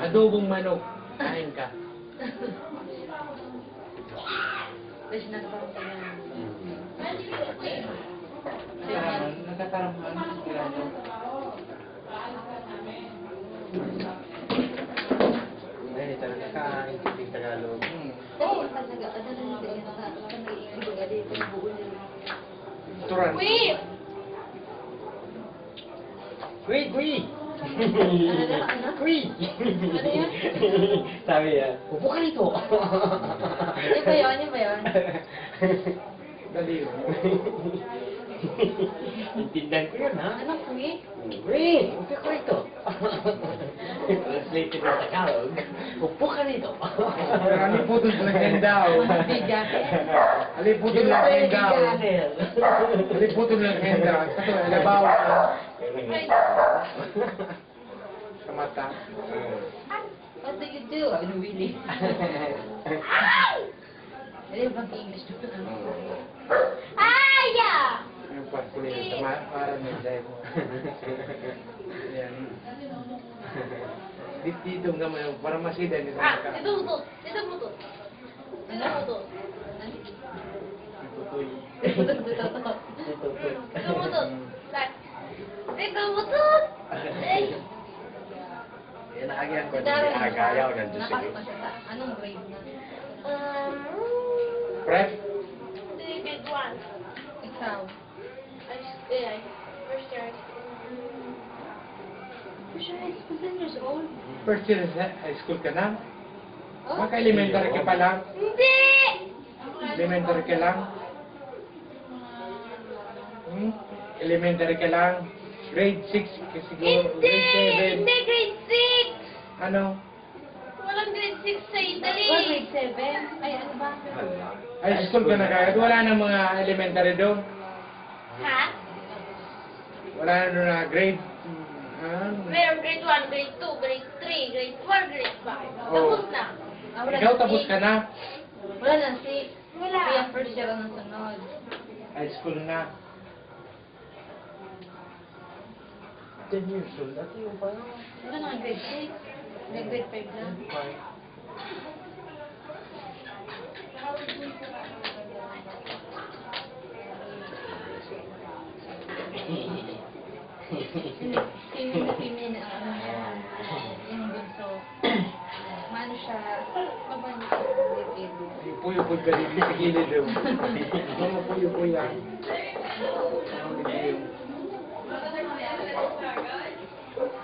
Speaker 2: Adobong manok. Kain ka.
Speaker 4: Kasi nagparang tayo.
Speaker 2: Nagkataraman. Tirado.
Speaker 3: Dahil talaga kain, kilig Tagalog.
Speaker 4: Oo, talaga. Ano na nila yung nag-iibig dito. Buo nila.
Speaker 2: Turan.
Speaker 1: Wait!
Speaker 3: Kui!
Speaker 4: Ano?
Speaker 3: Kui!
Speaker 4: Ano yun?
Speaker 3: Sabi niya, upo ka rito.
Speaker 4: Yun ba yun? Yun ba yun?
Speaker 2: Dali yun.
Speaker 3: Intindihan ko yun, ha?
Speaker 4: Ano, kuwi?
Speaker 3: Kui! Upo ka rito. Translated na Tagalog, upo ka rito.
Speaker 2: Aliputol lang yan daw.
Speaker 4: Bigat.
Speaker 2: Aliputol lang yan daw. Aliputol lang yan daw. Kato, alabaw ka. Sa mata.
Speaker 4: What do you do? Ano, Willie? Ano yung bang English doon?
Speaker 1: Aya!
Speaker 2: kuliah sama parang medyo mo. Yan. Dito nga mo para masida nito ka.
Speaker 1: Dito butut. Dito butut. Dito butut.
Speaker 2: Tutoy.
Speaker 1: Dito butut. Sak. Dito butut. Ay.
Speaker 2: Yan nakagyan ko.
Speaker 4: Si Darren,
Speaker 3: Agayaw na dyan
Speaker 4: napasok
Speaker 3: siguro.
Speaker 4: pa siya sa anong grade na?
Speaker 2: Prep.
Speaker 1: Grade 1.
Speaker 4: Ikaw.
Speaker 1: First year. First year high school, 10 years old.
Speaker 2: First year high school ka na? Maka-elementary ka pa lang?
Speaker 1: Hindi!
Speaker 2: Elementary ka lang? Elementary ka lang? Grade 6 ka siguro?
Speaker 1: Hindi!
Speaker 2: Grade
Speaker 1: Hindi, grade 6!
Speaker 2: 7? Ano?
Speaker 1: Walang grade 6 sa Italy.
Speaker 4: Grade 7? Ay, ano ba?
Speaker 2: High school ka na kaya? Wala na mga elementary doon?
Speaker 1: Ha?
Speaker 2: Wala na doon na grade?
Speaker 1: Meron grade 1, grade 2, grade 3, grade 4, grade 5. Tapos na.
Speaker 4: Ah, wala
Speaker 2: Ikaw
Speaker 4: na
Speaker 2: tapos
Speaker 4: six.
Speaker 2: ka na?
Speaker 4: Wala na 6.
Speaker 1: Wala.
Speaker 4: Kaya first year ang sunod.
Speaker 2: High school na.
Speaker 3: 10 years old. Dati yung parang...
Speaker 4: Wala na grade 6. May grade 5 lang. Hindi na ano yan. Yung bunso. Maano siya. Mabalik siya. Pero.
Speaker 2: Puyo-puyo ka rin sa gilid doon. Mga puyo-puyo yan.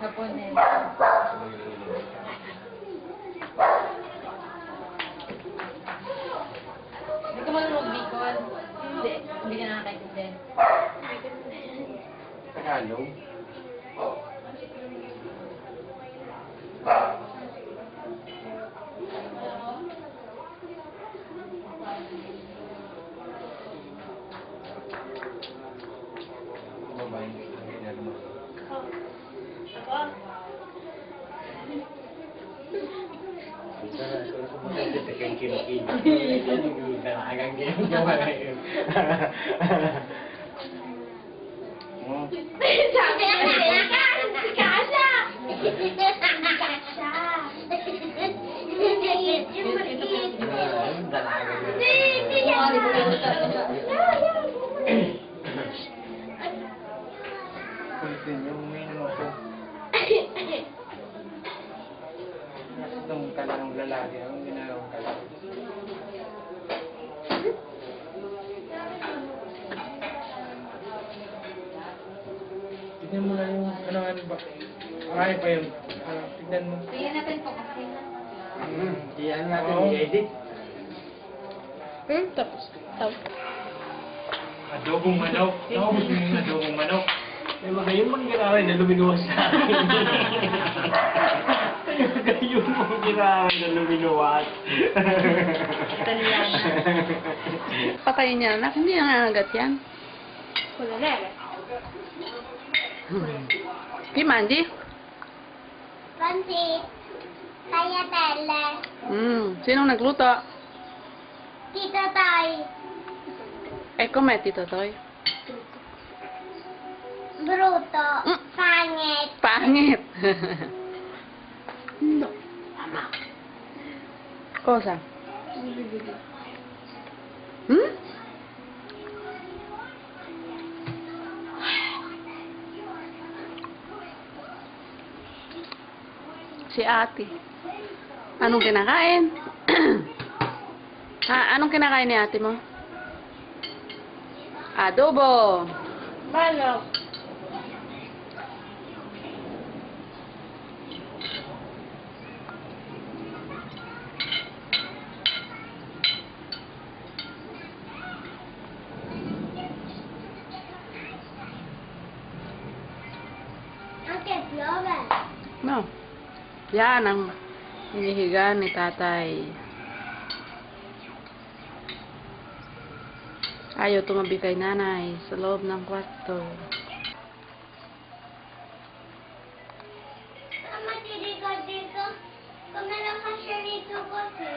Speaker 4: Hapones. Hindi ka marunong Bicol? Hindi. Hindi ka nakakaintindi.
Speaker 2: Tagalog? Babae, ang ginagawa.
Speaker 1: Ako? Sabi niya, si Kasha! Kasha! Yung maliit. Hindi yan.
Speaker 2: Kulitin niyo, uminom ako. Nung ka lang lalaki, ang ginagawa ka lang. Tignan mo lang yung ano ba? Marami pa yung tignan mo.
Speaker 4: Tingnan natin po kasi.
Speaker 3: Iyan natin
Speaker 2: Oo.
Speaker 3: i-edit.
Speaker 1: Tapos.
Speaker 2: Adobong manok. Naubos mo yung adobong manok.
Speaker 3: Eh, magayon mong ginawa na luminuwas sa akin. Magayon mong ginawa na luminuwas.
Speaker 4: Italiana.
Speaker 5: Patayin niya anak, hindi na agad yan.
Speaker 1: Wala na.
Speaker 5: Di Mandy?
Speaker 1: Pansit. Kaya tele.
Speaker 5: Sinong nagluto?
Speaker 1: Tita Tay.
Speaker 5: Eh, com'è Tito Toy?
Speaker 1: Bruto. Pangit.
Speaker 5: Pangit. No. Cosa? Hmm? Si ate. Anong kinakain? Ha, anong kinakain ni ate mo? Adobo.
Speaker 1: Manok. Ang piove.
Speaker 5: No. Yan ang hinihiga ni tatay. Ayaw tumabi kay nanay sa loob ng kwarto.
Speaker 1: Mama, dito. Kumala ka siya rito kasi.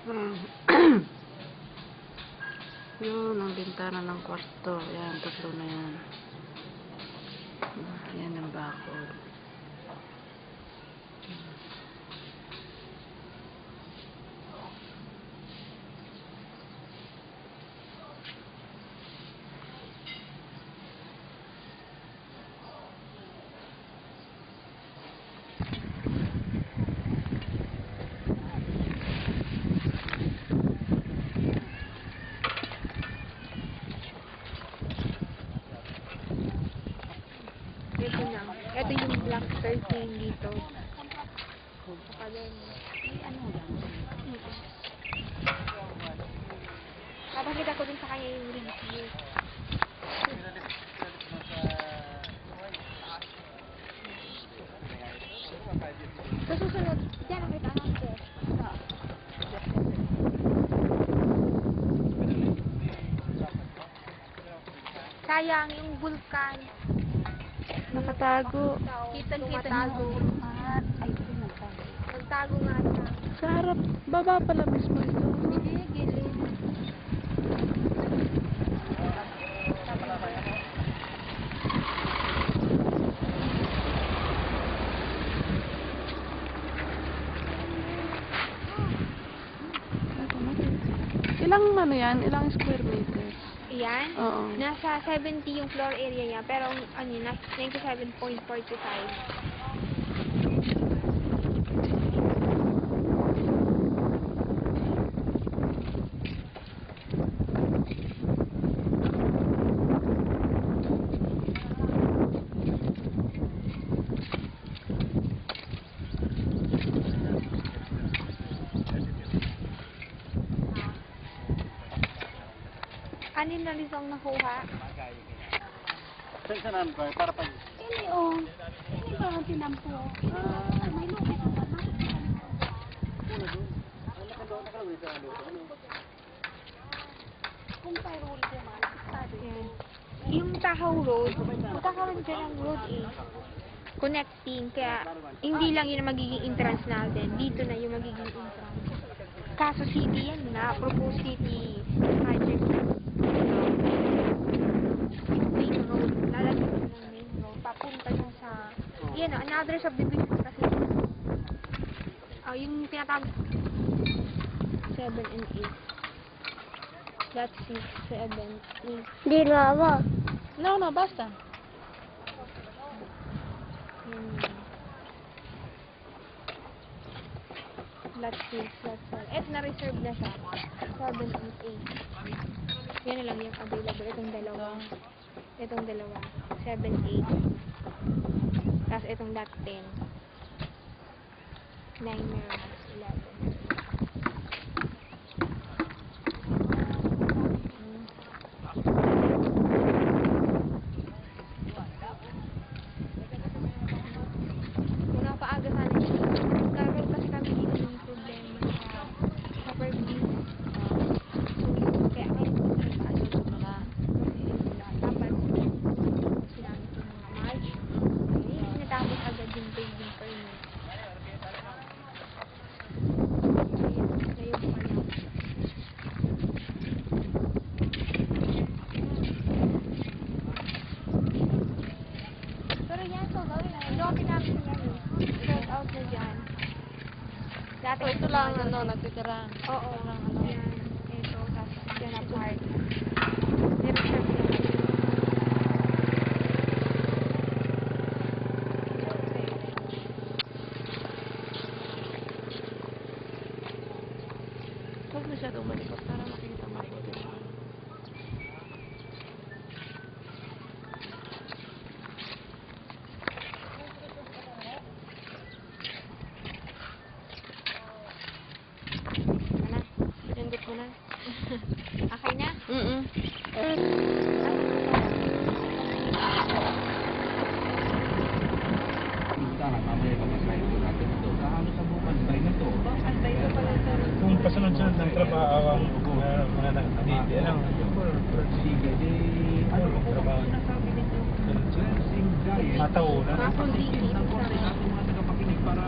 Speaker 5: Yun, ang bintana ng kwarto. Yan, tatlo na yan. Yan ang bakod.
Speaker 1: Ito na. Ito yung black curtain dito. Saka din. Papakita ko din sa kanya yung review. Sa susunod, dyan nakita natin. Sayang yung vulkan.
Speaker 5: Nakatago.
Speaker 1: Kitang-kita niyo. Ay, nagtago nga siya.
Speaker 5: Sa harap, baba pala mismo ito.
Speaker 1: Hindi, gilid.
Speaker 5: Ilang ano yan? Ilang square meters?
Speaker 1: Iyan?
Speaker 5: Oo.
Speaker 1: Nasa 70 yung floor area niya, pero ano yun, nasa 97.45. Anin na rin ang nakuha?
Speaker 3: Saan namin ko? Para pag...
Speaker 1: Ini oh. Ini ba ang tinampo? May lupit ang kung tayo road naman, yung Tahaw Road, magkakaroon dyan ng road eh. Connecting, kaya hindi lang yun ang magiging entrance natin. Dito na yung magiging entrance. Kaso city yan na, proposed city project. Main road, lalagyan ko ng main road, papunta yung sa, yan o, another subdivision kasi. Yung tinatawag 7 and 8. That's 6, 7, 8. Di na ba?
Speaker 5: No, basta.
Speaker 1: Lot 6, lot 7. Et na-reserve na siya. 7 and 8. Yan na lang yung available. Itong dalawa. Itong dalawa. 7, 8. Tapos itong lot 10. 9 meron. 11. Kung napaaga sana siya. Nagkaroon kasi kami dito ng problema sa permit. So, kaya ngayon ko na paano ko na. Kasi dapat sinabi ko mga March. Hindi sinatapos agad yung building permit. Ngayon pa lang. Pero yan, so gawin na. Lobby namin yan eh. Sort out na dyan. Dati
Speaker 5: Ito lang, nagtitira.
Speaker 1: Oo, lang ano. Yan. Ito, tapos dyan na park. Nireserve yan.
Speaker 5: Huwag masyadong malikot para makita mabuti.
Speaker 1: Ano? Pindot mo na. Okay na?
Speaker 3: Kung pasunod-sunod ng trabaho ang mga nakakabiti, alam mo, sige, di ano ang trabaho? Mataw na.
Speaker 1: Mga konditi.
Speaker 2: Para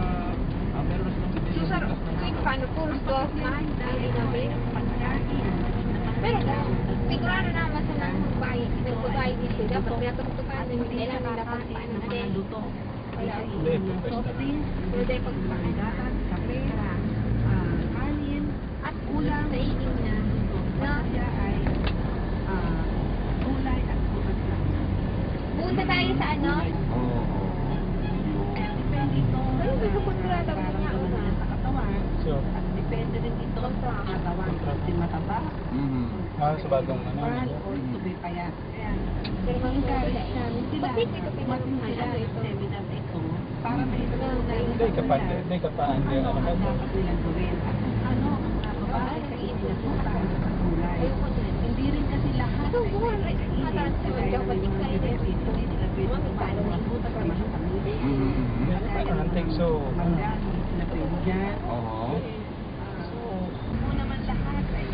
Speaker 2: meron na silang
Speaker 1: So, sir, kami paano, puro 12 months, hindi namin. Pero sigurado naman sa nang magbayad, magbabayad dito, dapat pinatutukan namin, kailangan dapat paano na din. Wala. Pero dahil pagpaan, kape, kanin, at ulam na ining na. Punta tayo sa ano? Ano ba sa kontrata mo niya?
Speaker 3: So,
Speaker 6: Depende din dito sa katawan. Kasi mataba,
Speaker 3: sa bagong ano.
Speaker 6: mahal o tubi payat.
Speaker 1: Pero mga guys, bakit ito pinatuhan? Ano ito?
Speaker 6: Seminar ito, para maitulong na yung
Speaker 3: Hindi ka pa, hindi ano ka ba?
Speaker 6: kanilang gawin. Ano, ang mga babae sa ininasuta sa kulay. Hindi rin kasi lahat
Speaker 1: Ito, buwan. Mataas sa mga batik ka rin.
Speaker 6: hindi nila pwede
Speaker 1: Paano na
Speaker 6: magbuta sa mga kami.
Speaker 3: Parang take so.
Speaker 6: Mandaan, hindi sila pwede dyan.
Speaker 3: Oo.
Speaker 6: So, mo naman lahat ay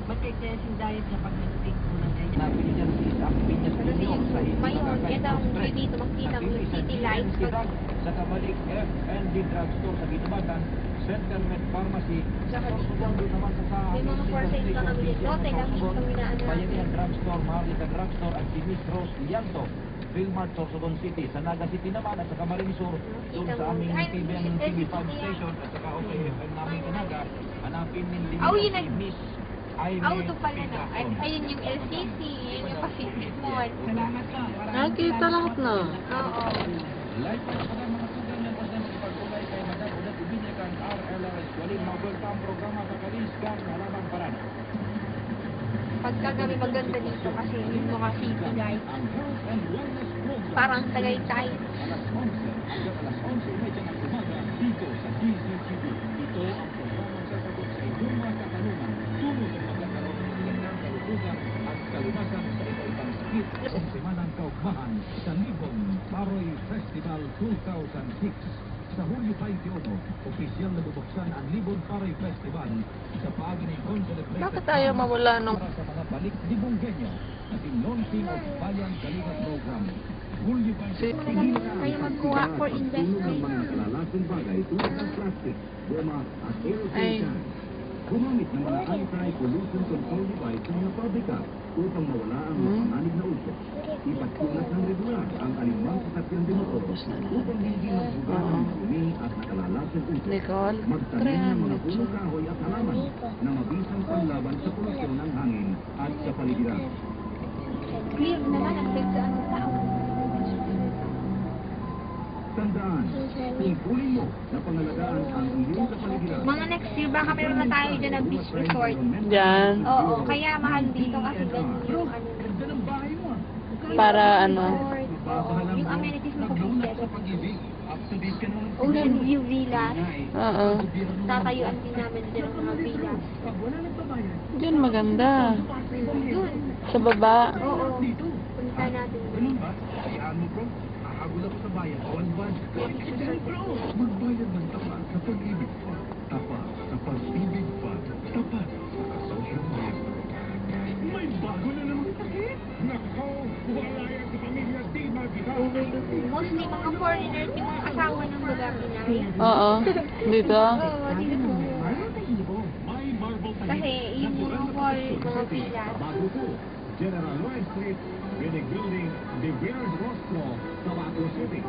Speaker 6: magkikesing diet na pag nag-take mo ng ganyan. Napilihan dito ang pinyas
Speaker 1: Pero
Speaker 6: ninyo sa
Speaker 1: ngayon, ito ang dito makita mo yung city lights. Pag
Speaker 7: sa Kabalik F&D Drugstore sa Ginabatan, Centermed Pharmacy,
Speaker 1: Saka dito.
Speaker 7: doon naman sa
Speaker 1: may mga forces na kami dito. Teka, kami na ano
Speaker 7: Bayanihan Drugstore, Maharlika Drugstore at si Miss Rose Lianto, Philmart, Sorsogon City. Sa Naga City naman at sa Camarines Sur, doon sa aming TV5 station at saka OKFM namin Kanaga, hanapin ninyo
Speaker 1: Oh, yun
Speaker 7: si
Speaker 1: ang-
Speaker 7: Miss Irene
Speaker 1: auto pala na.
Speaker 7: Pigason.
Speaker 1: Ayun yung LCC, yun yung Pacific Mall.
Speaker 6: Salamat ka.
Speaker 5: Nakikita lahat na.
Speaker 1: Oo.
Speaker 7: Likewise, mga mga sugan ng pasang pagkulay kay Madam Ulat Ibinyakan RLRS. Waling mabulta ang programa sa Kalis kan Halabang Parana.
Speaker 1: Pagka kami maganda dito kasi yung mga city lights.
Speaker 7: Ang Health and Wellness Program.
Speaker 1: Parang Tagaytay.
Speaker 7: Alas 11 hanggang alas 11:30 ng umaga dito sa DZTV. Ito ang programang sasagot sa inyong mga katanungan tungkol sa pagkakaroon ng magandang kalusugan at kalunasan sa iba-ibang sakit. Sa Semanang Kaugmahan sa Libong Paroy Festival 2006. Sa Hulyo 21, opisyal na bubuksan ang Libon Paroy Festival sa paagi ng Concelebrated
Speaker 5: Bakit ayaw mawala nung...
Speaker 7: para sa mga balik Libonggenyo at in launching of Bayan Kalinga Program. Hulyo 21,
Speaker 1: Kayo magkuha for investment.
Speaker 8: Kalalasong bagay tulad ng plastic, goma at aerosol
Speaker 5: Ay.
Speaker 8: can. Gumamit ng mga anti-pollution control device sa mga pabrika upang mawala ang mga panganib na usok. Ipagkunas ng regular ang alimang sasakyan din motor upang hindi magbuga ang dumi at nakalalasong usok.
Speaker 5: Nicole,
Speaker 8: Magtanim ng mga
Speaker 5: 300
Speaker 8: punong kahoy at halaman na mabisang panlaban sa polusyon ng hangin at sa paligiran.
Speaker 1: Clear naman ang sa ano tao.
Speaker 8: Tandaan, tungkulin mo na pangalagaan ang iyong kapaligiran.
Speaker 1: Mga next year, baka meron na tayo dyan ng beach resort.
Speaker 5: Diyan.
Speaker 1: Oo, kaya mahal dito kasi ganun yung ano.
Speaker 8: Ganda ng bahay mo ah.
Speaker 5: Para ano?
Speaker 1: Resort, oo, yung amenities mo
Speaker 8: Naglunat
Speaker 1: kasi.
Speaker 8: sa pag-ibig. Up to date ka naman.
Speaker 1: Ocean view villas.
Speaker 5: Oo.
Speaker 1: Tatayuan din namin din ang mga villas.
Speaker 8: Pag wala nagbabayad,
Speaker 5: Diyan maganda.
Speaker 1: Yun.
Speaker 5: Sa baba.
Speaker 1: Oo.
Speaker 8: dito.
Speaker 1: Punta natin.
Speaker 8: Ganun ba? Hayaan mo bro. Hahagul ako sa bayan. Buwan-buwan. Ganun bro. Magbayad ng tapat sa pag-ibig pa. Tapat sa pag-ibig pa. Tapat sa kasosyo mo. May bago na namang sakit. Nako, wala yan sa pamilya di magkita.
Speaker 1: Mostly mga foreigners, yung mga asawa ng mga Pinay.
Speaker 5: Oo. Dito.
Speaker 1: Oo, dito po.
Speaker 8: May marble
Speaker 1: Kasi yung mga mall, mga villas.
Speaker 8: Bago po, General Lloyd Street, Unique Building, De Veras Rostro, Tabaco City.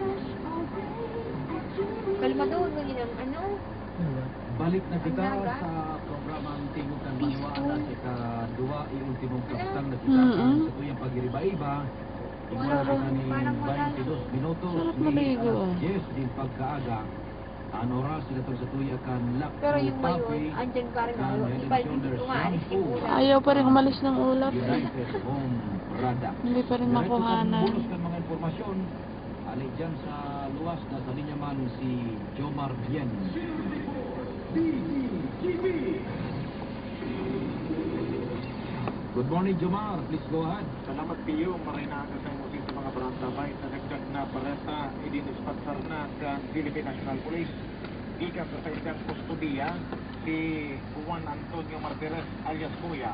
Speaker 1: Kalmadon, ganyan ang ano.
Speaker 7: Balik na kita
Speaker 1: Ang naga.
Speaker 7: sa programang Tingog ng
Speaker 1: Peaceful.
Speaker 7: Maniwala sa ika-2 ultimong kapitang na kita
Speaker 5: Mm-mm.
Speaker 7: sa tuyang pag-iriba-iba. Igual
Speaker 1: Sarap,
Speaker 7: na ni
Speaker 1: parang wala.
Speaker 7: 22 minutos
Speaker 5: Sarap
Speaker 7: ni
Speaker 5: maligo.
Speaker 7: alas 10 din pagkaaga. Ang oras sila to sa tuya kan lakto
Speaker 1: Pero yung
Speaker 7: papi,
Speaker 1: mayon, andyan pa rin
Speaker 7: kan
Speaker 1: ako.
Speaker 7: Head
Speaker 1: Iba
Speaker 7: and
Speaker 1: din
Speaker 7: Shoulders
Speaker 1: umaalis yung
Speaker 7: shampoo,
Speaker 1: ulan.
Speaker 5: Ayaw pa rin umalis ng ulap.
Speaker 7: United Home Product.
Speaker 5: Hindi pa rin
Speaker 7: Diretso
Speaker 5: makuhanan.
Speaker 7: kang bulos ng mga informasyon. Alay dyan sa luwas na sa linya man si Jomar Bien. Good morning, Jomar. Please go ahead.
Speaker 9: Salamat Pio, maray na agad tayo musin sa mga barantabay sa nagdag na pareta idinisponsor na sa Philippine National Police. Ika sa isang kustudiya si Juan Antonio Martirez alias Kuya.